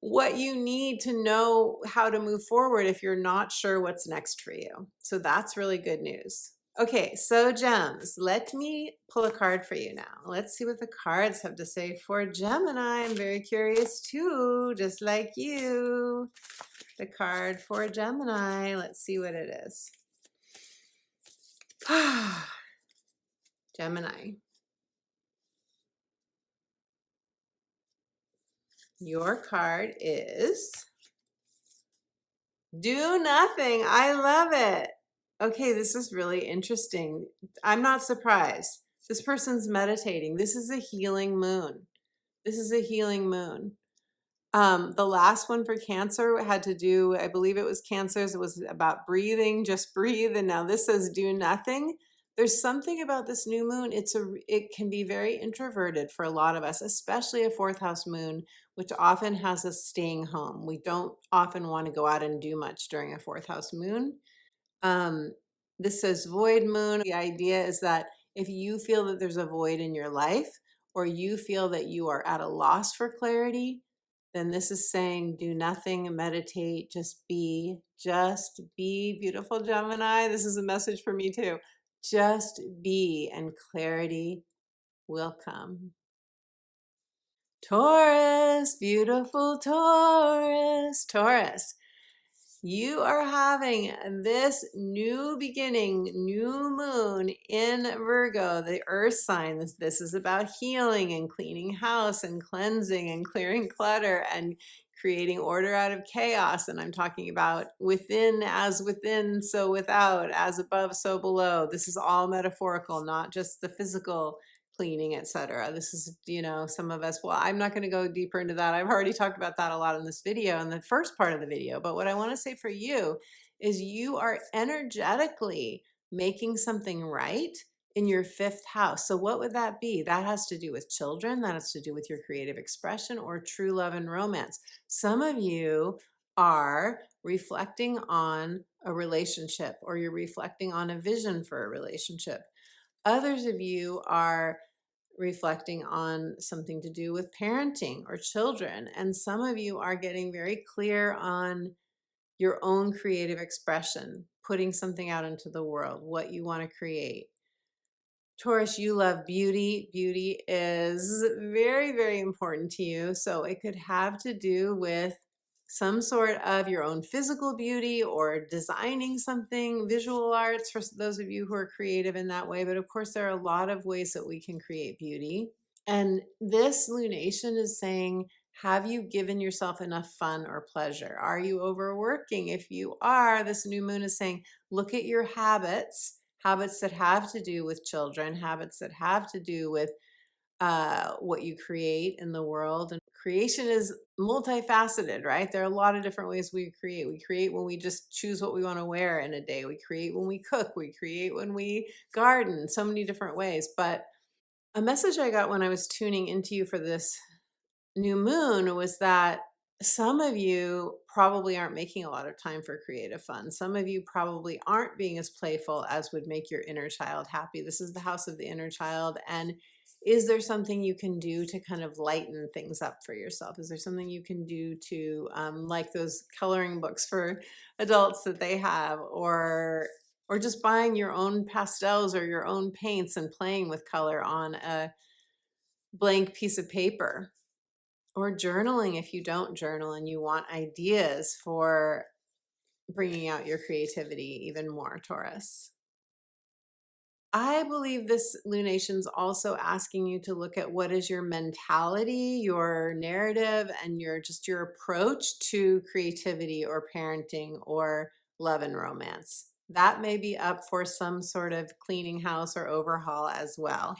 what you need to know how to move forward if you're not sure what's next for you. So that's really good news. Okay, so Gems, let me pull a card for you now. Let's see what the cards have to say for Gemini. I'm very curious too, just like you. The card for Gemini. Let's see what it is. Gemini. Your card is do nothing. I love it. Okay, this is really interesting. I'm not surprised. This person's meditating. This is a healing moon. This is a healing moon. The last one for Cancer had to do, I believe it was Cancer's, it was about breathing, just breathe. And now this says do nothing. There's something about this new moon. It can be very introverted for a lot of us, especially a fourth house moon, which often has us staying home. We don't often want to go out and do much during a fourth house moon. This says void moon. The idea is that if you feel that there's a void in your life, or you feel that you are at a loss for clarity, then this is saying do nothing, meditate, just be, beautiful Gemini. This is a message for me too. Just be, and clarity will come. Taurus, beautiful Taurus. Taurus, you are having this new beginning, new moon in Virgo, the earth sign. This is about healing and cleaning house and cleansing and clearing clutter and creating order out of chaos. And I'm talking about within, as within, so without, as above, so below. This is all metaphorical, not just the physical cleaning, etc. This is, some of us, well, I'm not going to go deeper into that. I've already talked about that a lot in this video, in the first part of the video. But what I want to say for you is you are energetically making something right in your fifth house. So what would that be? That has to do with children. That has to do with your creative expression or true love and romance. Some of you are reflecting on a relationship, or you're reflecting on a vision for a relationship. Others of you are reflecting on something to do with parenting or children. And some of you are getting very clear on your own creative expression, putting something out into the world, what you want to create. Taurus, you love beauty. Beauty is very, very important to you. So it could have to do with some sort of your own physical beauty or designing something, visual arts for those of you who are creative in that way. But of course, there are a lot of ways that we can create beauty. And this lunation is saying, have you given yourself enough fun or pleasure? Are you overworking? If you are, this new moon is saying, look at your habits that have to do with children, habits that have to do with what you create in the world. And creation is multifaceted, right? There are a lot of different ways we create. We create when we just choose what we want to wear in a day. We create when we cook. We create when we garden, so many different ways. But a message I got when I was tuning into you for this new moon was that some of you probably aren't making a lot of time for creative fun. Some of you probably aren't being as playful as would make your inner child happy. This is the house of the inner child. And is there something you can do to kind of lighten things up for yourself? Is there something you can do to, like those coloring books for adults that they have, or just buying your own pastels or your own paints and playing with color on a blank piece of paper? Or journaling if you don't journal and you want ideas for bringing out your creativity even more, Taurus. I believe this lunation's also asking you to look at what is your mentality, your narrative, and your approach to creativity or parenting or love and romance. That may be up for some sort of cleaning house or overhaul as well.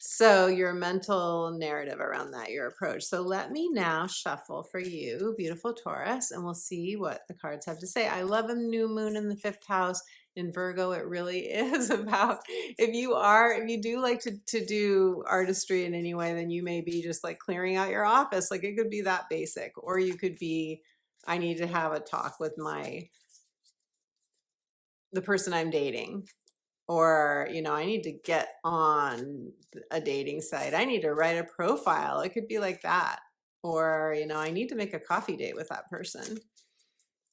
So your mental narrative around that, your approach. So let me now shuffle for you, beautiful Taurus, and we'll see what the cards have to say. I love a new moon in the 5th house in Virgo. It really is about, if you do like to do artistry in any way, then you may be just like clearing out your office. Like it could be that basic, or you could be, I need to have a talk with the person I'm dating. Or, I need to get on a dating site. I need to write a profile. It could be like that. Or, I need to make a coffee date with that person.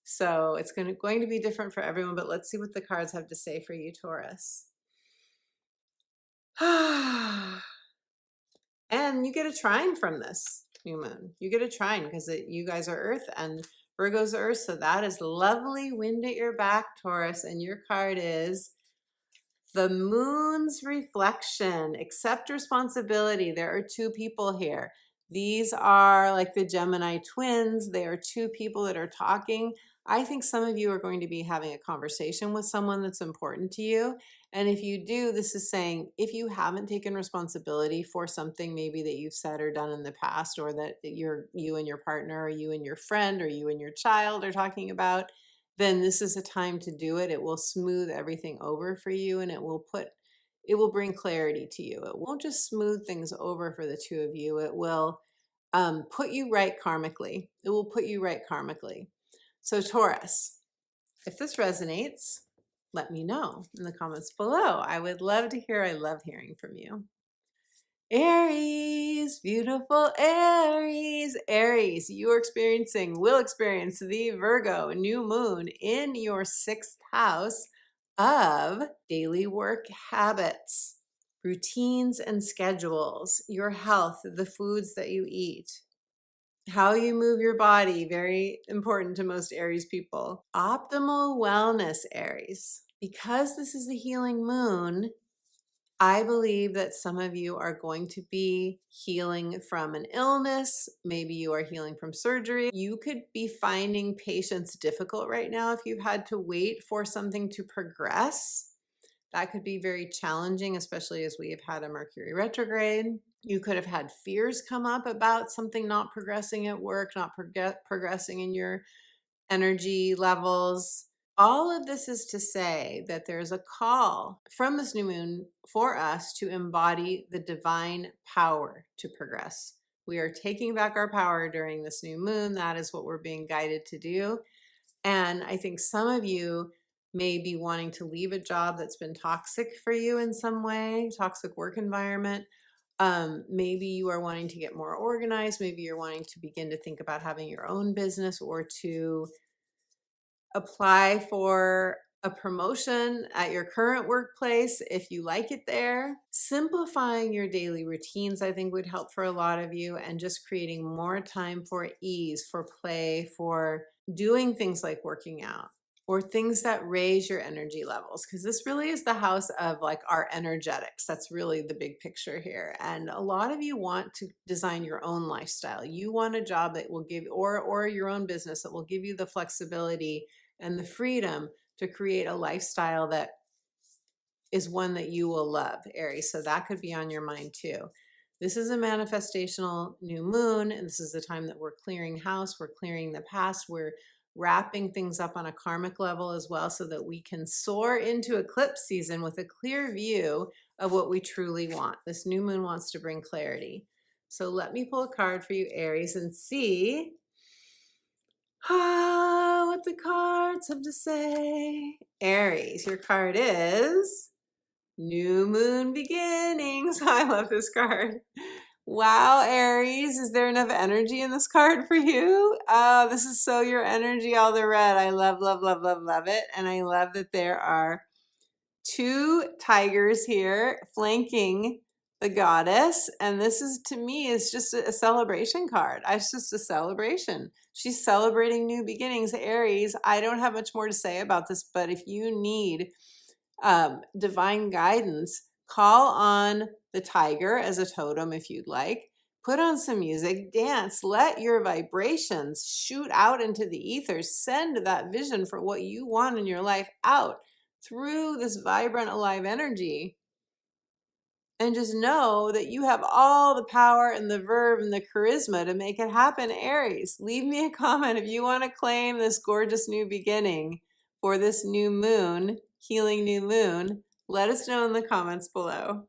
So it's going to be different for everyone, but let's see what the cards have to say for you, Taurus. And you get a trine from this new moon. You get a trine because you guys are Earth and Virgo's Earth. So that is lovely wind at your back, Taurus. And your card is the moon's reflection. Accept responsibility. There are 2 people here. These are like the Gemini twins. They are 2 people that are talking. I think some of you are going to be having a conversation with someone that's important to you. And if you do, this is saying if you haven't taken responsibility for something maybe that you've said or done in the past, or that you and your partner, or you and your friend, or you and your child are talking about, then this is a time to do it. It will smooth everything over for you, and it will bring clarity to you. It won't just smooth things over for the 2 of you. It will put you right karmically. It will put you right karmically. So Taurus, if this resonates, let me know in the comments below. I would love to hear. I love hearing from you. Aries, beautiful Aries. Aries, will experience the Virgo new moon in your 6th house of daily work habits, routines and schedules, your health, the foods that you eat, how you move your body, very important to most Aries people. Optimal wellness, Aries. Because this is the healing moon, I believe that some of you are going to be healing from an illness. Maybe you are healing from surgery. You could be finding patience difficult right now if you've had to wait for something to progress. That could be very challenging, especially as we have had a Mercury retrograde. You could have had fears come up about something not progressing at work, not progressing in your energy levels. All of this is to say that there's a call from this new moon for us to embody the divine power to progress. We are taking back our power during this new moon. That is what we're being guided to do. And I think some of you may be wanting to leave a job that's been toxic for you in some way, toxic work environment. Maybe you are wanting to get more organized. Maybe you're wanting to begin to think about having your own business, or to apply for a promotion at your current workplace if you like it there. Simplifying your daily routines, I think, would help for a lot of you, and just creating more time for ease, for play, for doing things like working out, or things that raise your energy levels, because this really is the house of like our energetics. That's really the big picture here. And a lot of you want to design your own lifestyle. You want a job that will give, or your own business that will give you the flexibility and the freedom to create a lifestyle that is one that you will love, Aries. So that could be on your mind too. This is a manifestational new moon, and this is the time that we're clearing house, we're clearing the past, we're wrapping things up on a karmic level as well, so that we can soar into eclipse season with a clear view of what we truly want. This new moon wants to bring clarity. So let me pull a card for you, Aries, and see what the cards have to say. Aries, your card is New Moon Beginnings. I love this card. Wow, Aries, is there enough energy in this card for you? Oh, this is so your energy, all the red. I love, love, love, love, love it. And I love that there are two tigers here flanking the goddess. And this is, to me, is just a celebration card. It's just a celebration. She's celebrating new beginnings. Aries, I don't have much more to say about this, but if you need divine guidance, call on the tiger as a totem if you'd like. Put on some music, dance, let your vibrations shoot out into the ethers. Send that vision for what you want in your life out through this vibrant, alive energy. And just know that you have all the power and the verve and the charisma to make it happen, Aries. Leave me a comment if you want to claim this gorgeous new beginning for this new moon, healing new moon. Let us know in the comments below.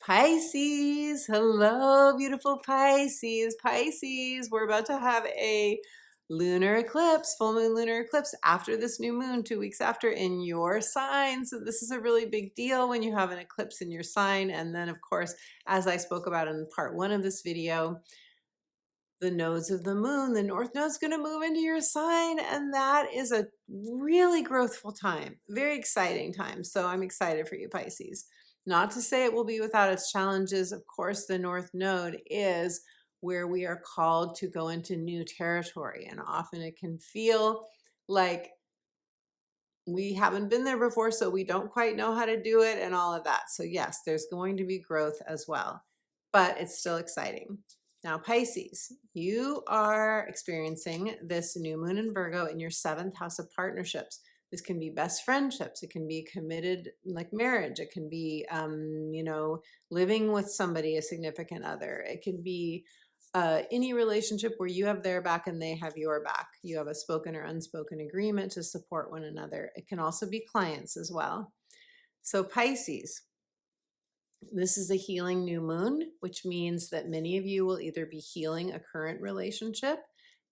Pisces, hello, beautiful Pisces. Pisces, we're about to have a lunar eclipse, full moon lunar eclipse after this new moon, 2 weeks after, in your sign. So this is a really big deal when you have an eclipse in your sign. And then, of course, as I spoke about in part 1 of this video, the nodes of the moon, the north node is going to move into your sign, and that is a really growthful time, very exciting time. So I'm excited for you, Pisces. Not to say it will be without its challenges. Of course, the north node is where we are called to go into new territory, and often it can feel like we haven't been there before, so we don't quite know how to do it and all of that. So yes, there's going to be growth as well, but it's still exciting. Now, Pisces, you are experiencing this new moon in Virgo in your 7th house of partnerships. This can be best friendships. It can be committed, like marriage. It can be, living with somebody, a significant other. It can be any relationship where you have their back and they have your back. You have a spoken or unspoken agreement to support one another. It can also be clients as well. So Pisces, this is a healing new moon, which means that many of you will either be healing a current relationship,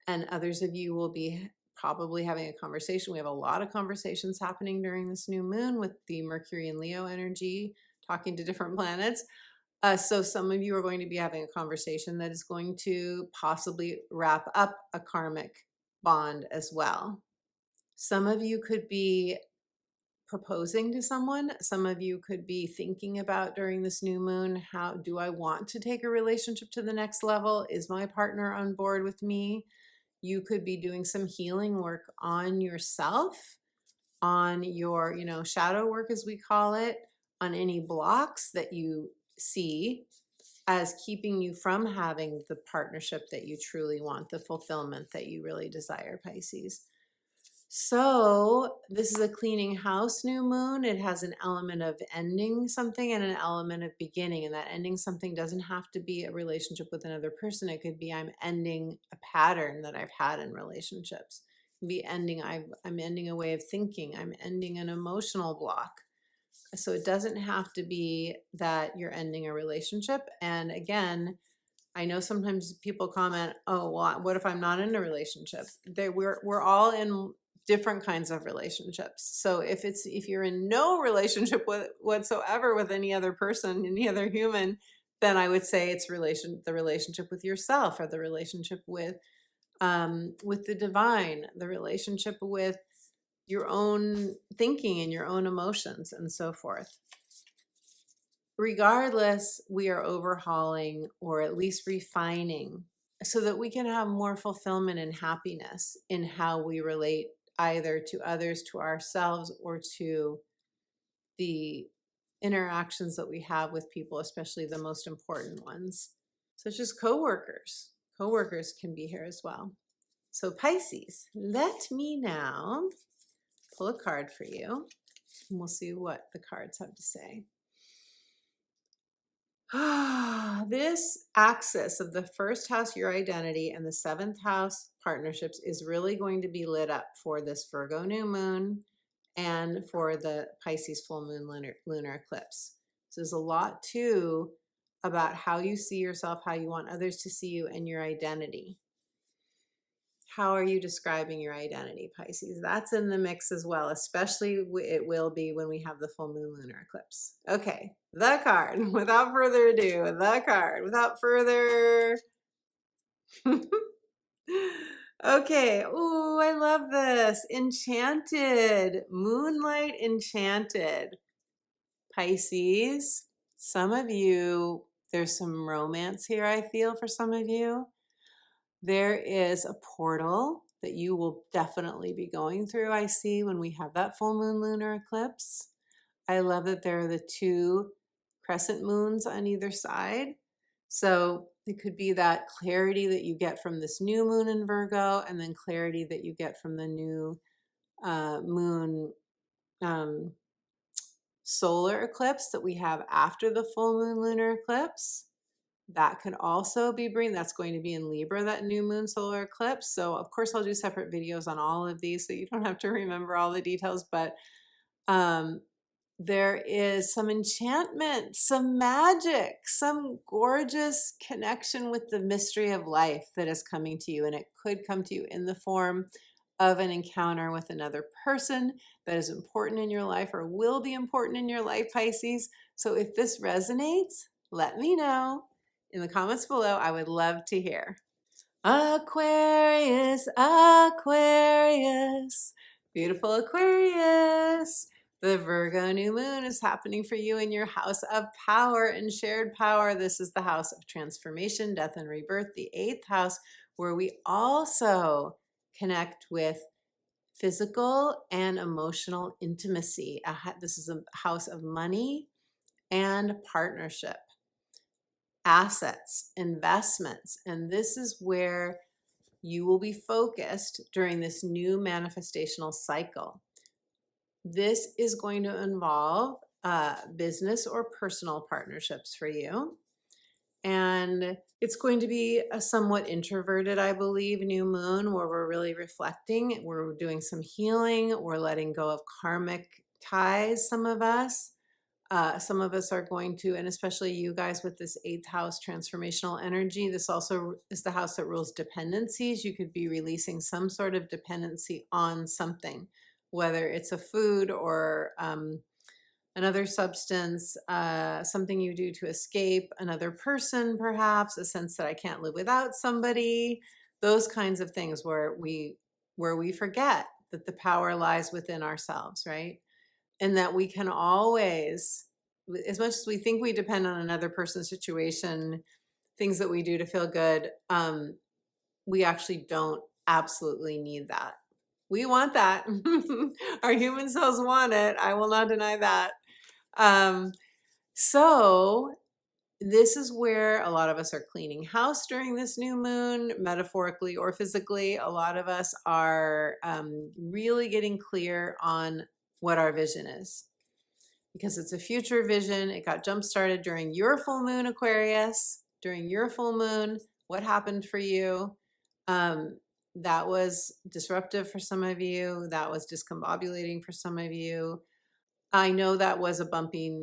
and others of you will be probably having a conversation. We have a lot of conversations happening during this new moon with the Mercury and Leo energy, talking to different planets. So some of you are going to be having a conversation that is going to possibly wrap up a karmic bond as well. Some of you could be proposing to someone. Some of you could be thinking about during this new moon, how do I want to take a relationship to the next level? Is my partner on board with me? You could be doing some healing work on yourself, on your, shadow work, as we call it, on any blocks that you see as keeping you from having the partnership that you truly want, the fulfillment that you really desire, Pisces. So this is a cleaning house new moon. It has an element of ending something and an element of beginning. And that ending something doesn't have to be a relationship with another person. It could be I'm ending a pattern that I've had in relationships. It could be ending, I'm ending a way of thinking. I'm ending an emotional block. So it doesn't have to be that you're ending a relationship. And again, I know sometimes people comment, oh, well, what if I'm not in a relationship? We're all in different kinds of relationships. So if you're in no relationship whatsoever with any other person, any other human, then I would say it's the relationship with yourself, or the relationship with the divine, the relationship with your own thinking and your own emotions and so forth. Regardless, we are overhauling, or at least refining, so that we can have more fulfillment and happiness in how we relate either to others, to ourselves, or to the interactions that we have with people, especially the most important ones, such as coworkers. Coworkers can be here as well. So Pisces, let me now pull a card for you And we'll see what the cards have to say. This axis of the first house, your identity, and the seventh house, partnerships, is really going to be lit up for this Virgo new moon and for the Pisces full moon lunar eclipse. So there's a lot too about how you see yourself, how you want others to see you, and your identity. How are you describing your identity, Pisces? That's in the mix as well, especially it will be when we have the full moon lunar eclipse. Okay, the card, without further ado, the card, without further... Okay, oh, I love this. Enchanted, Moonlight Enchanted. Pisces, some of you, there's some romance here, I feel, for some of you. There is a portal that you will definitely be going through, I see, when we have that full moon lunar eclipse. I love that there are the two crescent moons on either side. So it could be that clarity that you get from this new moon in Virgo, and then clarity that you get from the new moon solar eclipse that we have after the full moon lunar eclipse. That could also be that's going to be in Libra, that new moon solar eclipse. So of course I'll do separate videos on all of these so you don't have to remember all the details, but there is some enchantment, some magic, some gorgeous connection with the mystery of life that is coming to you. And it could come to you in the form of an encounter with another person that is important in your life or will be important in your life, Pisces. So if this resonates, let me know in the comments below. I would love to hear. Aquarius, Aquarius, beautiful Aquarius. The Virgo new moon is happening for you in your house of power and shared power. This is the house of transformation, death, and rebirth, the 8th house, where we also connect with physical and emotional intimacy. This is a house of money and partnership, assets, investments, and this is where you will be focused during this new manifestational cycle. This is going to involve business or personal partnerships for you. And it's going to be a somewhat introverted, I believe, new moon where we're really reflecting. We're doing some healing. We're letting go of karmic ties, some of us. Some of us are going to, and especially you guys with this 8th house transformational energy, this also is the house that rules dependencies. You could be releasing some sort of dependency on something, whether it's a food or another substance, something you do to escape another person, perhaps, a sense that I can't live without somebody, those kinds of things where we forget that the power lies within ourselves, right? And that we can always, as much as we think we depend on another person's situation, things that we do to feel good, we actually don't absolutely need that. We want that. Our human cells want it. I will not deny that. So this is where a lot of us are cleaning house during this new moon, metaphorically or physically. A lot of us are really getting clear on what our vision is, because it's a future vision. It got jump started during your full moon, Aquarius. During your full moon, what happened for you? That was disruptive for some of you. That was discombobulating for some of you. I know that was a bumpy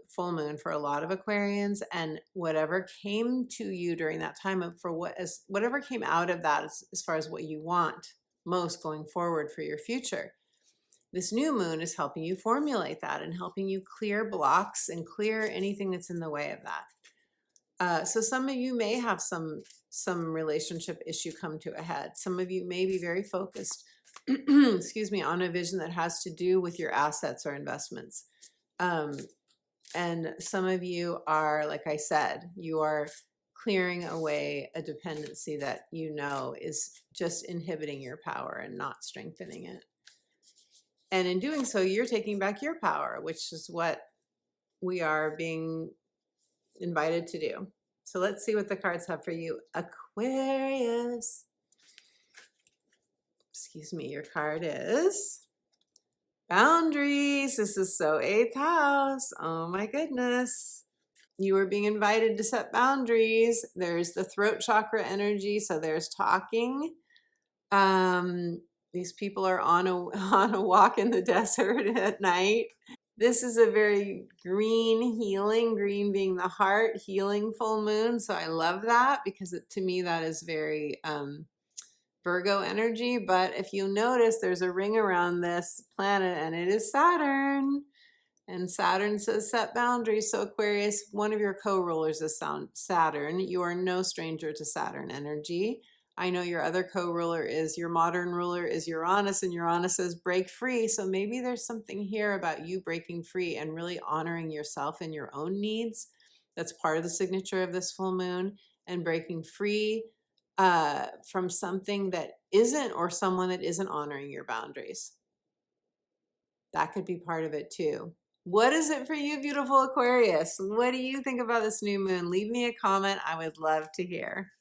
full moon for a lot of Aquarians, and whatever came to you during that time, for whatever came out of that as far as what you want most going forward for your future, this new moon is helping you formulate that and helping you clear blocks and clear anything that's in the way of that. So some of you may have some relationship issue come to a head. Some of you may be very focused excuse me, on a vision that has to do with your assets or investments. And some of you are, like I said, you are clearing away a dependency that you know is just inhibiting your power and not strengthening it. And in doing so, you're taking back your power, which is what we are being invited to do. So let's see what the cards have for you, Aquarius. Excuse me, your card is Boundaries. This is so 8th house. Oh my goodness. You are being invited to set boundaries. There's the throat chakra energy. So there's talking. These people are on a on a walk in the desert at night. This is a very green healing, green being the heart, healing full moon. So I love that because to me that is very Virgo energy. But if you notice, there's a ring around this planet and it is Saturn. And Saturn says set boundaries. So Aquarius, one of your co-rulers is Saturn. You are no stranger to Saturn energy. I know your other co-ruler is, your modern ruler is Uranus, and Uranus says break free. So maybe there's something here about you breaking free and really honoring yourself and your own needs. That's part of the signature of this full moon, and breaking free from something that isn't, or someone that isn't honoring your boundaries. That could be part of it too. What is it for you, beautiful Aquarius? What do you think about this new moon? Leave me a comment. I would love to hear.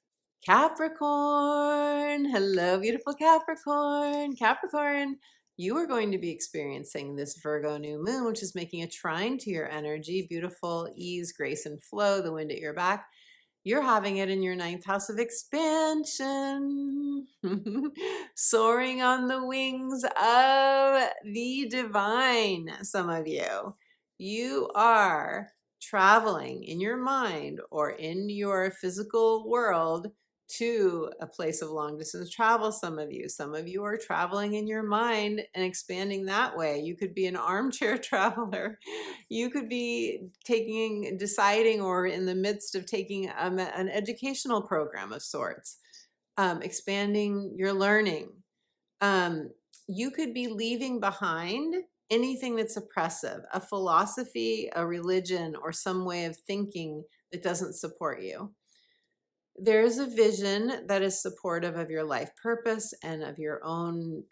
Capricorn. Hello, beautiful Capricorn. Capricorn, you are going to be experiencing this Virgo new moon, which is making a trine to your energy. Beautiful ease, grace, and flow, the wind at your back. You're having it in your 9th house of expansion, soaring on the wings of the divine. Some of you, you are traveling in your mind or in your physical world to a place of long distance travel. Some of you are traveling in your mind and expanding that way. You could be an armchair traveler. You could be deciding or in the midst of taking an educational program of sorts, expanding your learning. You could be leaving behind anything that's oppressive, a philosophy, a religion, or some way of thinking that doesn't support you. There's a vision that is supportive of your life purpose and of your own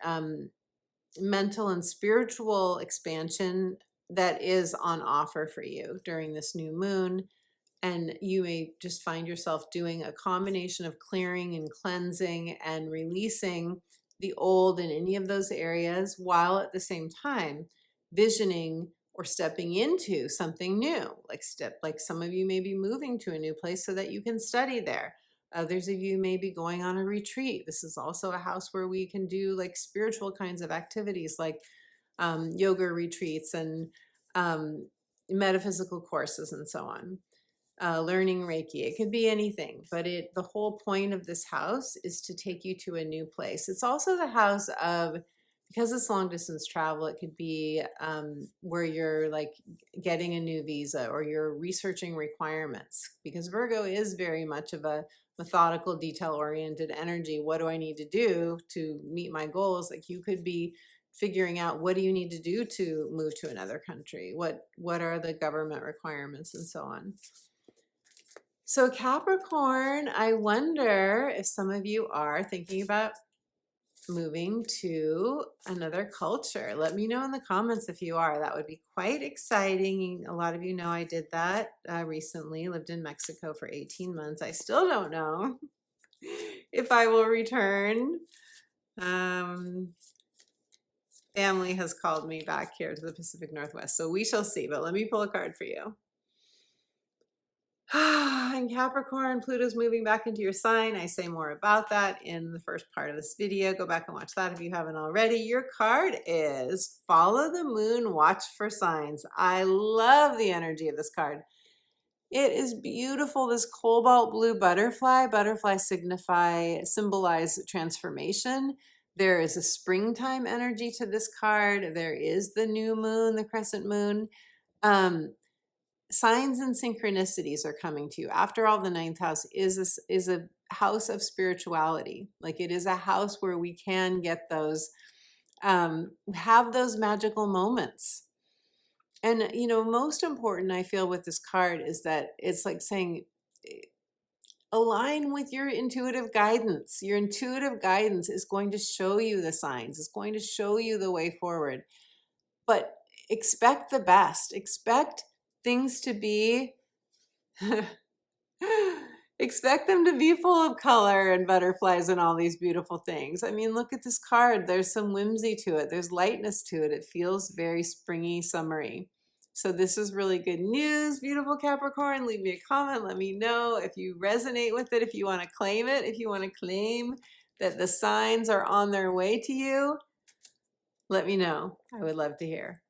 mental and spiritual expansion that is on offer for you during this new moon. And you may just find yourself doing a combination of clearing and cleansing and releasing the old in any of those areas, while at the same time visioning or stepping into something new. Like some of you may be moving to a new place so that you can study there. Others of you may be going on a retreat. This is also a house where we can do like spiritual kinds of activities, like yoga retreats and metaphysical courses and so on. Learning Reiki. It could be anything, but the whole point of this house is to take you to a new place. It's also the house of, because it's long distance travel, it could be where you're like getting a new visa or you're researching requirements, because Virgo is very much of a methodical, detail oriented energy. What do I need to do to meet my goals? Like you could be figuring out, what do you need to do to move to another country? What are the government requirements and so on. So Capricorn, I wonder if some of you are thinking about moving to another culture. Let me know in the comments if you are. That would be quite exciting. A lot of you know I did that recently, lived in Mexico for 18 months. I still don't know if I will return. Family has called me back here to the Pacific Northwest, so we shall see. But let me pull a card for you. And Capricorn, Pluto's moving back into your sign. I say more about that in the first part of this video. Go back and watch that if you haven't already. Your card is Follow the Moon, Watch for Signs. I love the energy of this card. It is beautiful. This cobalt blue butterfly. Butterflies symbolize transformation. There is a springtime energy to this card. There is the new moon, the crescent moon. Signs and synchronicities are coming to you. After all, the 9th house is a house of spirituality. Like it is a house where we can get those, have those magical moments. And, you know, most important, I feel, with this card is that it's like saying, align with your intuitive guidance. Your intuitive guidance is going to show you the signs. It's going to show you the way forward. But expect the best. Expect things to be Expect them to be full of color and butterflies and all these beautiful things. I mean, look at this card. There's some whimsy to it. There's lightness to it. It feels very springy, summery. So this is really good news, beautiful Capricorn. Leave me a comment. Let me know if you resonate with it, if you want to claim it, if you want to claim that the signs are on their way to you. Let me know. I would love to hear.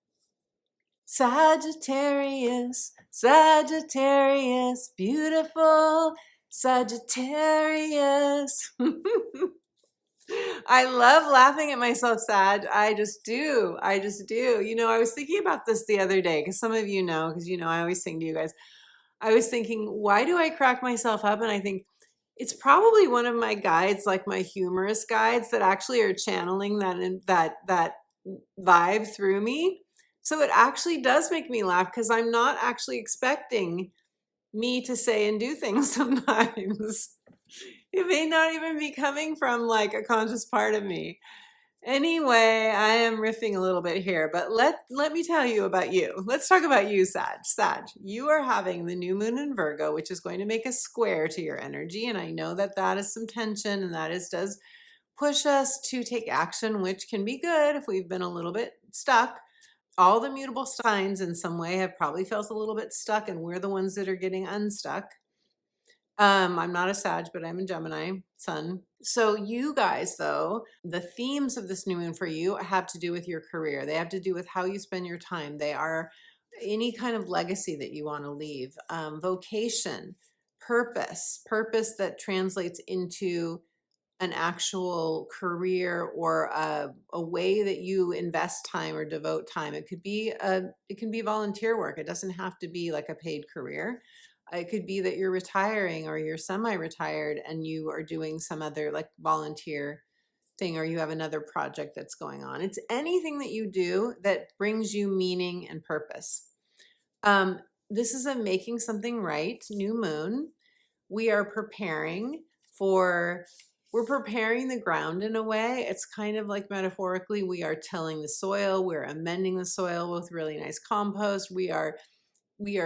Sagittarius, Sagittarius, beautiful Sagittarius. I love laughing at myself, Sag. I just do. I just do. You know, I was thinking about this the other day because some of you know, because you know, I always sing to you guys. I was thinking, why do I crack myself up? And I think it's probably one of my guides, like my humorous guides, that actually are channeling that vibe through me. So it actually does make me laugh because I'm not actually expecting me to say and do things sometimes. It may not even be coming from like a conscious part of me. Anyway, I am riffing a little bit here, but let me tell you about you. Let's talk about you, Sag. Sag, you are having the new moon in Virgo, which is going to make a square to your energy. And I know that that is some tension, and that does push us to take action, which can be good if we've been a little bit stuck. All the mutable signs in some way have probably felt a little bit stuck, and we're the ones that are getting unstuck. I'm not a Sag, but I'm a Gemini sun. So you guys, though, the themes of this new moon for you have to do with your career. They have to do with how you spend your time. They are any kind of legacy that you want to leave, vocation, purpose that translates into an actual career or a way that you invest time or devote time. It can be volunteer work. It doesn't have to be like a paid career. It could be that you're retiring or you're semi-retired and you are doing some other like volunteer thing, or you have another project that's going on. It's anything that you do that brings you meaning and purpose. This is a making something right, new moon. We are preparing we're preparing the ground in a way. It's kind of like metaphorically, we are tilling the soil. We're amending the soil with really nice compost. We are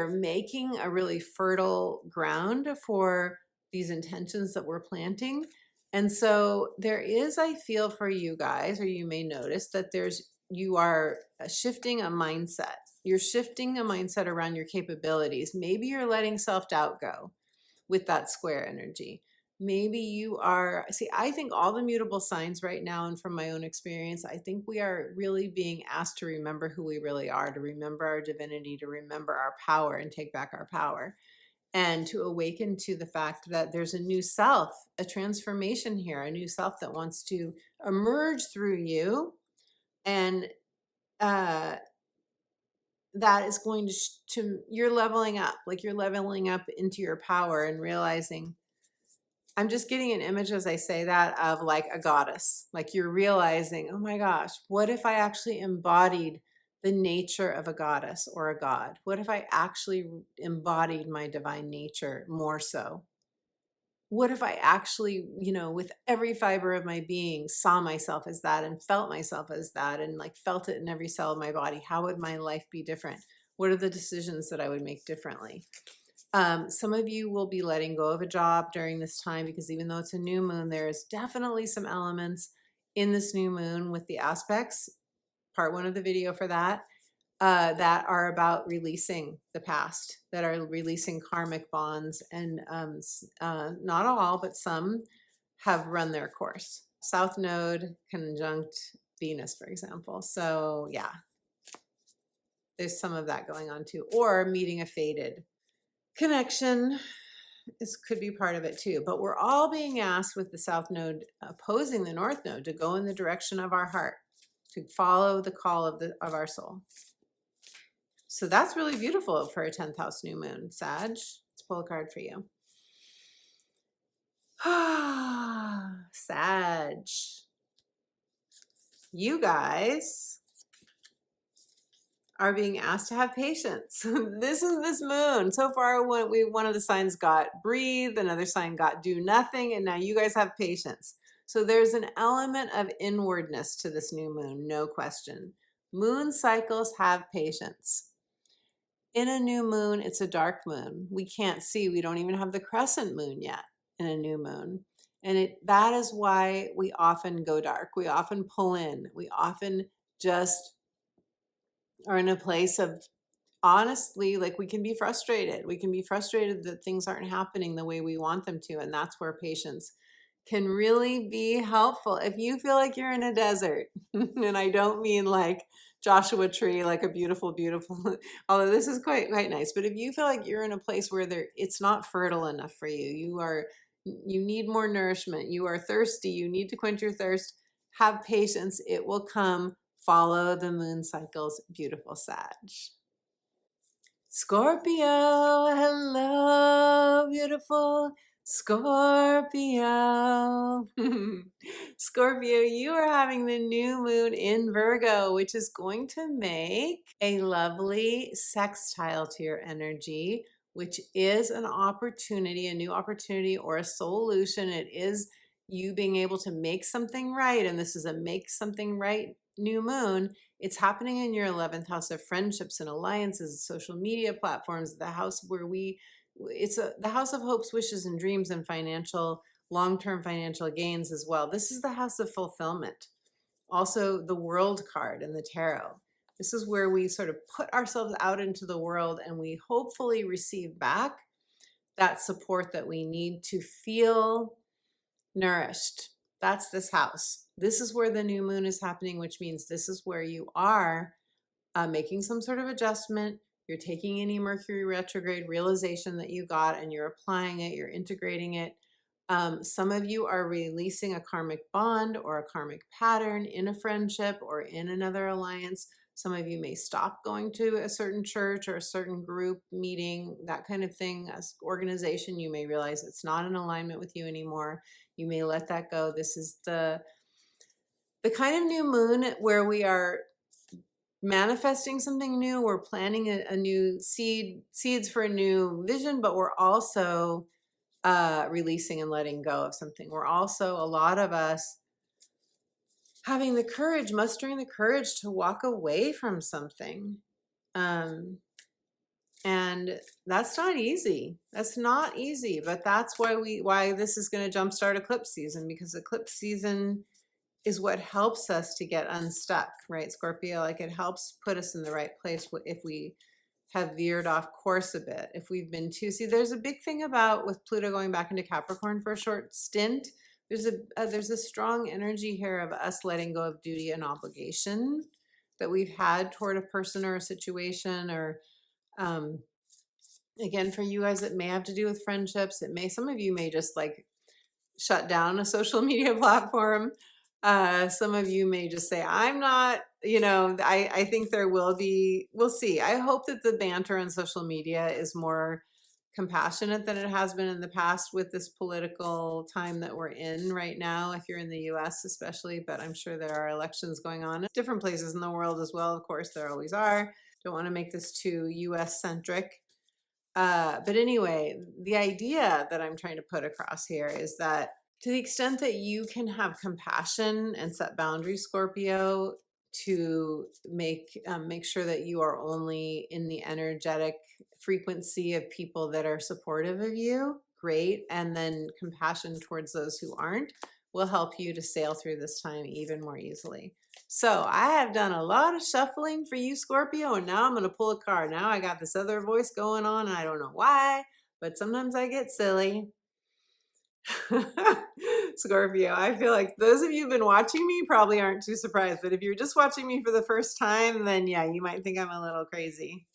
making a really fertile ground for these intentions that we're planting. And so there is, I feel for you guys, or you may notice that you are shifting a mindset. You're shifting a mindset around your capabilities. Maybe you're letting self-doubt go with that square energy. Maybe you are, see, I think all the mutable signs right now, and from my own experience, I think we are really being asked to remember who we really are, to remember our divinity, to remember our power and take back our power, and to awaken to the fact that there's a new self, a transformation here, a new self that wants to emerge through you. And that is going to you're leveling up, like you're leveling up into your power and realizing, I'm just getting an image as I say that of like a goddess. Like you're realizing, oh my gosh, what if I actually embodied the nature of a goddess or a god? What if I actually embodied my divine nature more so? What if I actually, you know, with every fiber of my being saw myself as that and felt myself as that and like felt it in every cell of my body? How would my life be different? What are the decisions that I would make differently? Some of you will be letting go of a job during this time because even though it's a new moon, there's definitely some elements in this new moon with the aspects, part one of the video for that, that are about releasing the past, that are releasing karmic bonds. And not all, but some have run their course. South Node conjunct Venus, for example. So yeah, there's some of that going on too. Or meeting a fated connection could be part of it too. But we're all being asked with the South Node opposing the North Node to go in the direction of our heart, to follow the call of our soul. So that's really beautiful for a 10th house new moon. Sag, let's pull a card for you. Sag. You guys are being asked to have patience. This is this moon. So far, one of the signs got breathe, another sign got do nothing, and now you guys have patience. So there's an element of inwardness to this new moon, no question. Moon cycles have patience. In a new moon, it's a dark moon. We can't see. We don't even have the crescent moon yet in a new moon. And that is why we often go dark. We often pull in. We often just are in a place of, honestly, like, we can be frustrated. We can be frustrated that things aren't happening the way we want them to. And that's where patience can really be helpful. If you feel like you're in a desert, and I don't mean like Joshua Tree, like a beautiful, beautiful, although this is quite nice, but if you feel like you're in a place where it's not fertile enough for you, you need more nourishment, you are thirsty, you need to quench your thirst, have patience, it will come. Follow the moon cycles, beautiful Sag. Scorpio, hello, beautiful Scorpio. Scorpio, you are having the new moon in Virgo, which is going to make a lovely sextile to your energy, which is an opportunity, a new opportunity or a solution. It is you being able to make something right. And this is a make something right new moon. It's happening in your 11th house of friendships and alliances, social media platforms, the house where the house of hopes, wishes, and dreams, and long-term financial gains as well. This is the house of fulfillment. Also, the World card in the tarot. This is where we sort of put ourselves out into the world and we hopefully receive back that support that we need to feel nourished. That's this house. This is where the new moon is happening, which means this is where you are making some sort of adjustment. You're taking any Mercury retrograde realization that you got and you're applying it, you're integrating it. Some of you are releasing a karmic bond or a karmic pattern in a friendship or in another alliance. Some of you may stop going to a certain church or a certain group meeting, that kind of thing, as organization. You may realize it's not in alignment with you anymore. You may let that go. This is the kind of new moon where we are manifesting something new. We're planting a new seeds for a new vision, but we're also releasing and letting go of something. We're also, a lot of us, having the courage, mustering the courage to walk away from something. And that's not easy. That's not easy, but that's why this is going to jumpstart eclipse season, because eclipse season is what helps us to get unstuck, right, Scorpio? Like, it helps put us in the right place if we have veered off course a bit. If we've been see, there's a big thing about with Pluto going back into Capricorn for a short stint. There's a strong energy here of us letting go of duty and obligation that we've had toward a person or a situation, or again, for you guys, it may have to do with friendships. Some of you may just like shut down a social media platform. Some of you may just say, I'm not, I think there will be, we'll see. I hope that the banter on social media is more compassionate than it has been in the past with this political time that we're in right now, if you're in the US especially, but I'm sure there are elections going on in different places in the world as well. Of course, there always are. Don't want to make this too US centric. But anyway, the idea that I'm trying to put across here is that to the extent that you can have compassion and set boundaries, Scorpio, to make sure that you are only in the energetic frequency of people that are supportive of you, great. And then compassion towards those who aren't will help you to sail through this time even more easily. So I have done a lot of shuffling for you, Scorpio, and now I'm going to pull a card. Now I got this other voice going on, and I don't know why, but sometimes I get silly. Scorpio, I feel like those of you who've been watching me probably aren't too surprised, but if you're just watching me for the first time, then yeah, you might think I'm a little crazy.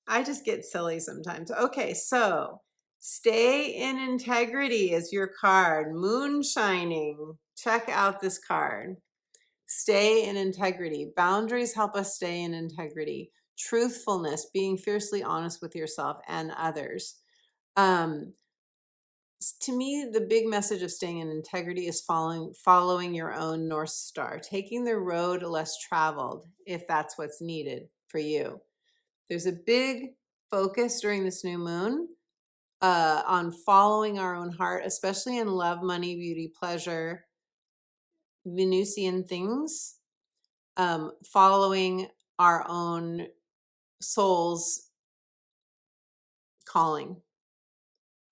I just get silly sometimes. Okay, so stay in integrity is your card. Moon shining. Check out this card. Stay in integrity. Boundaries help us stay in integrity. Truthfulness, being fiercely honest with yourself and others. To me, the big message of staying in integrity is following your own North Star, taking the road less traveled if that's what's needed for you. There's a big focus during this new moon on following our own heart, especially in love, money, beauty, pleasure, Venusian things, following our own soul's calling.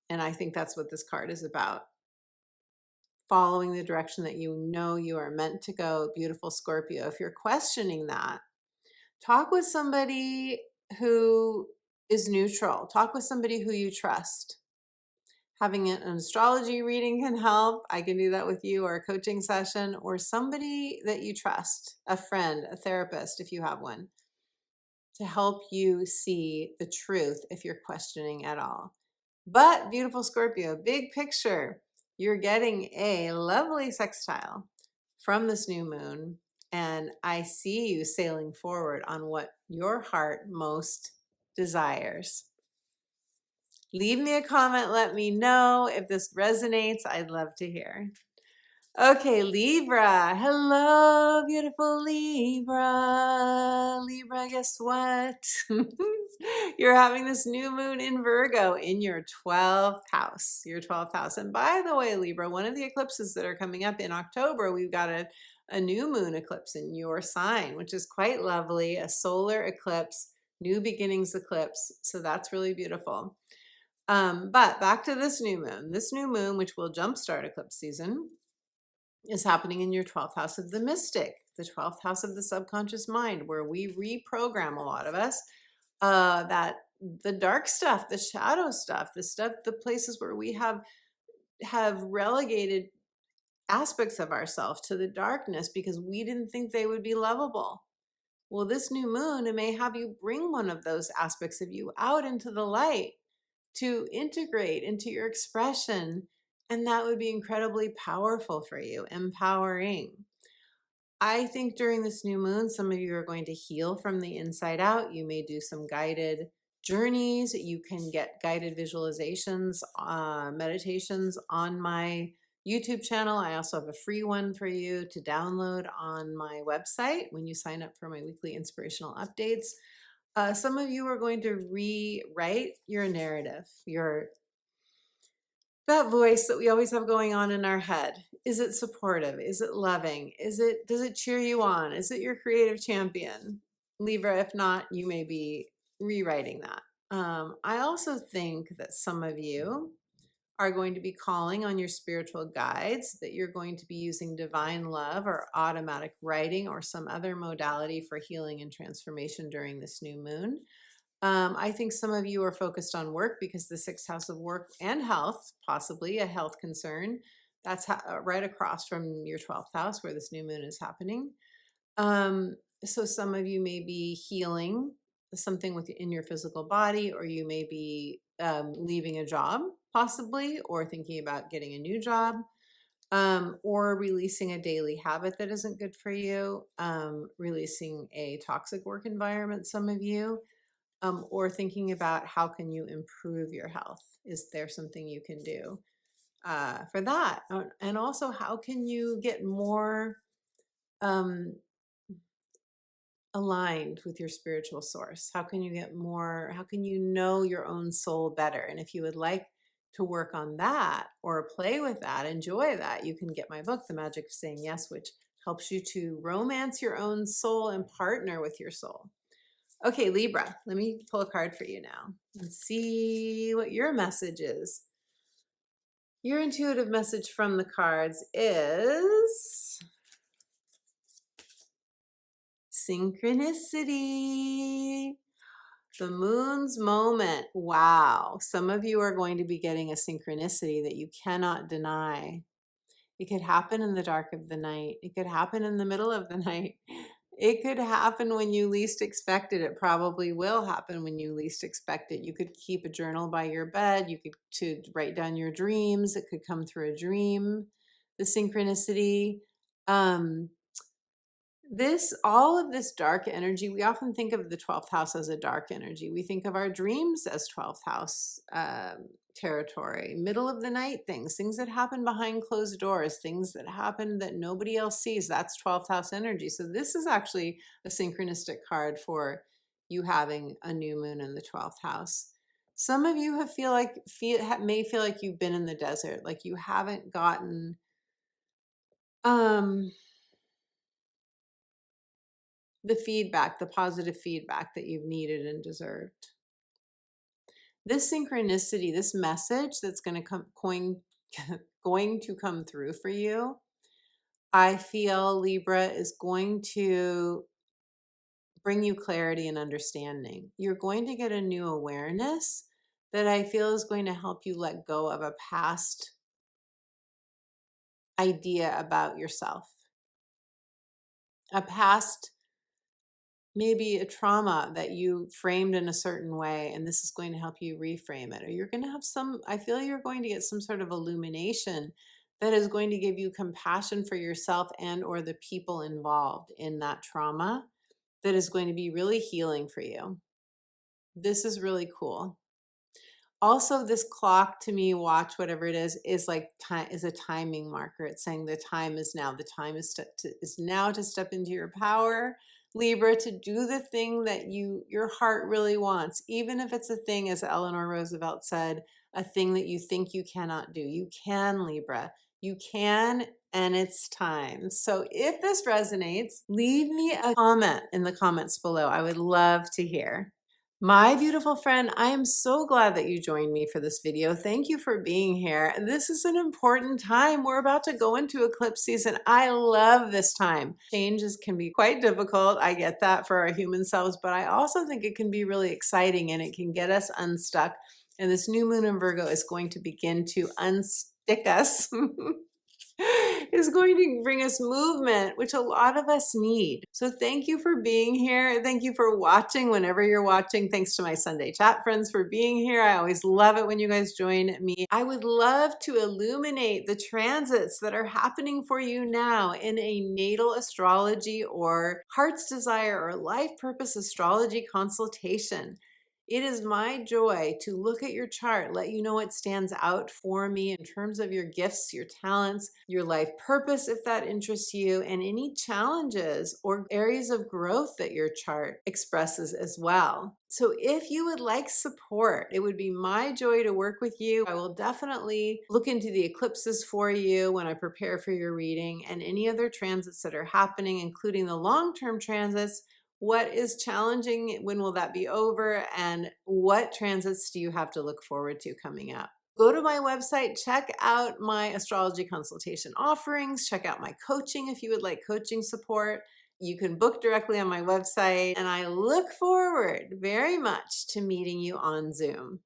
And I think that's what this card is about. Following the direction that you know you are meant to go, beautiful Scorpio. If you're questioning that, talk with somebody who is neutral. Talk with somebody who you trust. Having an astrology reading can help. I can do that with you, or a coaching session, or somebody that you trust, a friend, a therapist, if you have one, to help you see the truth if you're questioning at all. But beautiful Scorpio, big picture, you're getting a lovely sextile from this new moon. And I see you sailing forward on what your heart most desires. Leave me a comment. Let me know if this resonates. I'd love to hear. Okay, Libra. Hello, beautiful Libra. Libra, guess what? You're having this new moon in Virgo in your 12th house. Your 12th house. And by the way, Libra, one of the eclipses that are coming up in October, we've got a new moon eclipse in your sign, which is quite lovely. A solar eclipse, new beginnings eclipse. So that's really beautiful. But back to this new moon. This new moon, which will jumpstart eclipse season, is happening in your 12th house of the mystic, the 12th house of the subconscious mind, where we reprogram, a lot of us, that the dark stuff, the shadow stuff, the places where we have relegated aspects of ourselves to the darkness because we didn't think they would be lovable. Well, this new moon, it may have you bring one of those aspects of you out into the light to integrate into your expression. And that would be incredibly powerful for you, empowering. I think during this new moon, some of you are going to heal from the inside out. You may do some guided journeys. You can get guided visualizations, meditations on my YouTube channel. I also have a free one for you to download on my website when you sign up for my weekly inspirational updates. Some of you are going to rewrite your narrative, that voice that we always have going on in our head. Is it supportive? Is it loving? Does it cheer you on? Is it your creative champion? Libra, if not, you may be rewriting that. I also think that some of you are going to be calling on your spiritual guides, that you're going to be using divine love or automatic writing or some other modality for healing and transformation during this new moon. I think some of you are focused on work because the 6th house of work and health, possibly a health concern, that's right across from your 12th house where this new moon is happening. So some of you may be healing something in your physical body, or you may be leaving a job possibly, or thinking about getting a new job, or releasing a daily habit that isn't good for you, releasing a toxic work environment, some of you, or thinking about how can you improve your health. Is there something you can do for that? And also, how can you get more aligned with your spiritual source? How can you know your own soul better? And if you would like to work on that or play with that, enjoy that, you can get my book, The Magic of Saying Yes, which helps you to romance your own soul and partner with your soul. Okay, Libra, let me pull a card for you now and see what your message is. Your intuitive message from the cards is synchronicity. The moon's moment. Wow. Some of you are going to be getting a synchronicity that you cannot deny. It could happen in the dark of the night. It could happen in the middle of the night. It could happen when you least expect it. It probably will happen when you least expect it. You could keep a journal by your bed. You could write down your dreams. It could come through a dream. The synchronicity. All of this dark energy, we often think of the 12th house as a dark energy. We think of our dreams as 12th house territory, middle of the night things that happen behind closed doors, things that happen that nobody else sees. That's 12th house energy. So this is actually a synchronistic card for you having a new moon in the 12th house. Some of you may feel like you've been in the desert, like you haven't gotten the positive feedback that you've needed and deserved. This synchronicity, this message that's going to come through for you, I feel, Libra, is going to bring you clarity and understanding. You're going to get a new awareness that I feel is going to help you let go of a past idea about yourself, a past, maybe a trauma that you framed in a certain way, and this is going to help you reframe it. Or you're going to have I feel you're going to get some sort of illumination that is going to give you compassion for yourself and or the people involved in that trauma, that is going to be really healing for you. This is really cool. Also, this clock, to me, watch, whatever it is like time, is a timing marker. It's saying the time is now. The time is now to step into your power, Libra, to do the thing that your heart really wants, even if it's a thing, as Eleanor Roosevelt said, a thing that you think you cannot do. You can, Libra. You can, and it's time. So if this resonates, leave me a comment in the comments below. I would love to hear. My beautiful friend, I am so glad that you joined me for this video. Thank you for being here. This is an important time. We're about to go into eclipse season. I love this time. Changes can be quite difficult. I get that for our human selves, but I also think it can be really exciting and it can get us unstuck. And this new moon in Virgo is going to begin to unstick us. Is going to bring us movement, which a lot of us need. So thank you for being here. Thank you for watching whenever you're watching. Thanks to my Sunday chat friends for being here. I always love it when you guys join me. I would love to illuminate the transits that are happening for you now in a natal astrology or heart's desire or life purpose astrology consultation. It is my joy to look at your chart, let you know what stands out for me in terms of your gifts, your talents, your life purpose, if that interests you, and any challenges or areas of growth that your chart expresses as well. So if you would like support, it would be my joy to work with you. I will definitely look into the eclipses for you when I prepare for your reading and any other transits that are happening, including the long-term transits. What is challenging? When will that be over? And what transits do you have to look forward to coming up? Go to my website, check out my astrology consultation offerings, check out my coaching if you would like coaching support. You can book directly on my website, and I look forward very much to meeting you on Zoom.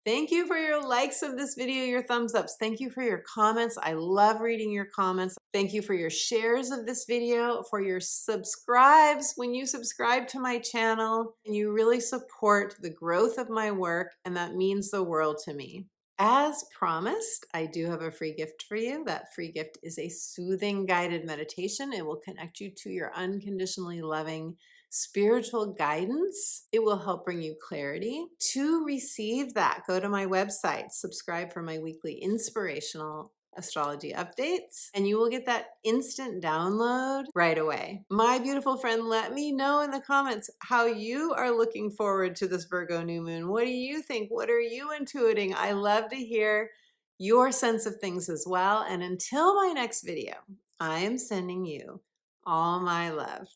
Thank you for your likes of this video, your thumbs ups. Thank you for your comments. I love reading your comments. Thank you for your shares of this video, for your subscribes. When you subscribe to my channel, and you really support the growth of my work, and that means the world to me. As promised, I do have a free gift for you. That free gift is a soothing guided meditation. It will connect you to your unconditionally loving spiritual guidance. It will help bring you clarity. To receive that, go to my website, subscribe for my weekly inspirational astrology updates, and you will get that instant download right away. My beautiful friend, let me know in the comments how you are looking forward to this Virgo new moon. What do you think? What are you intuiting? I love to hear your sense of things as well. And until my next video, I am sending you all my love.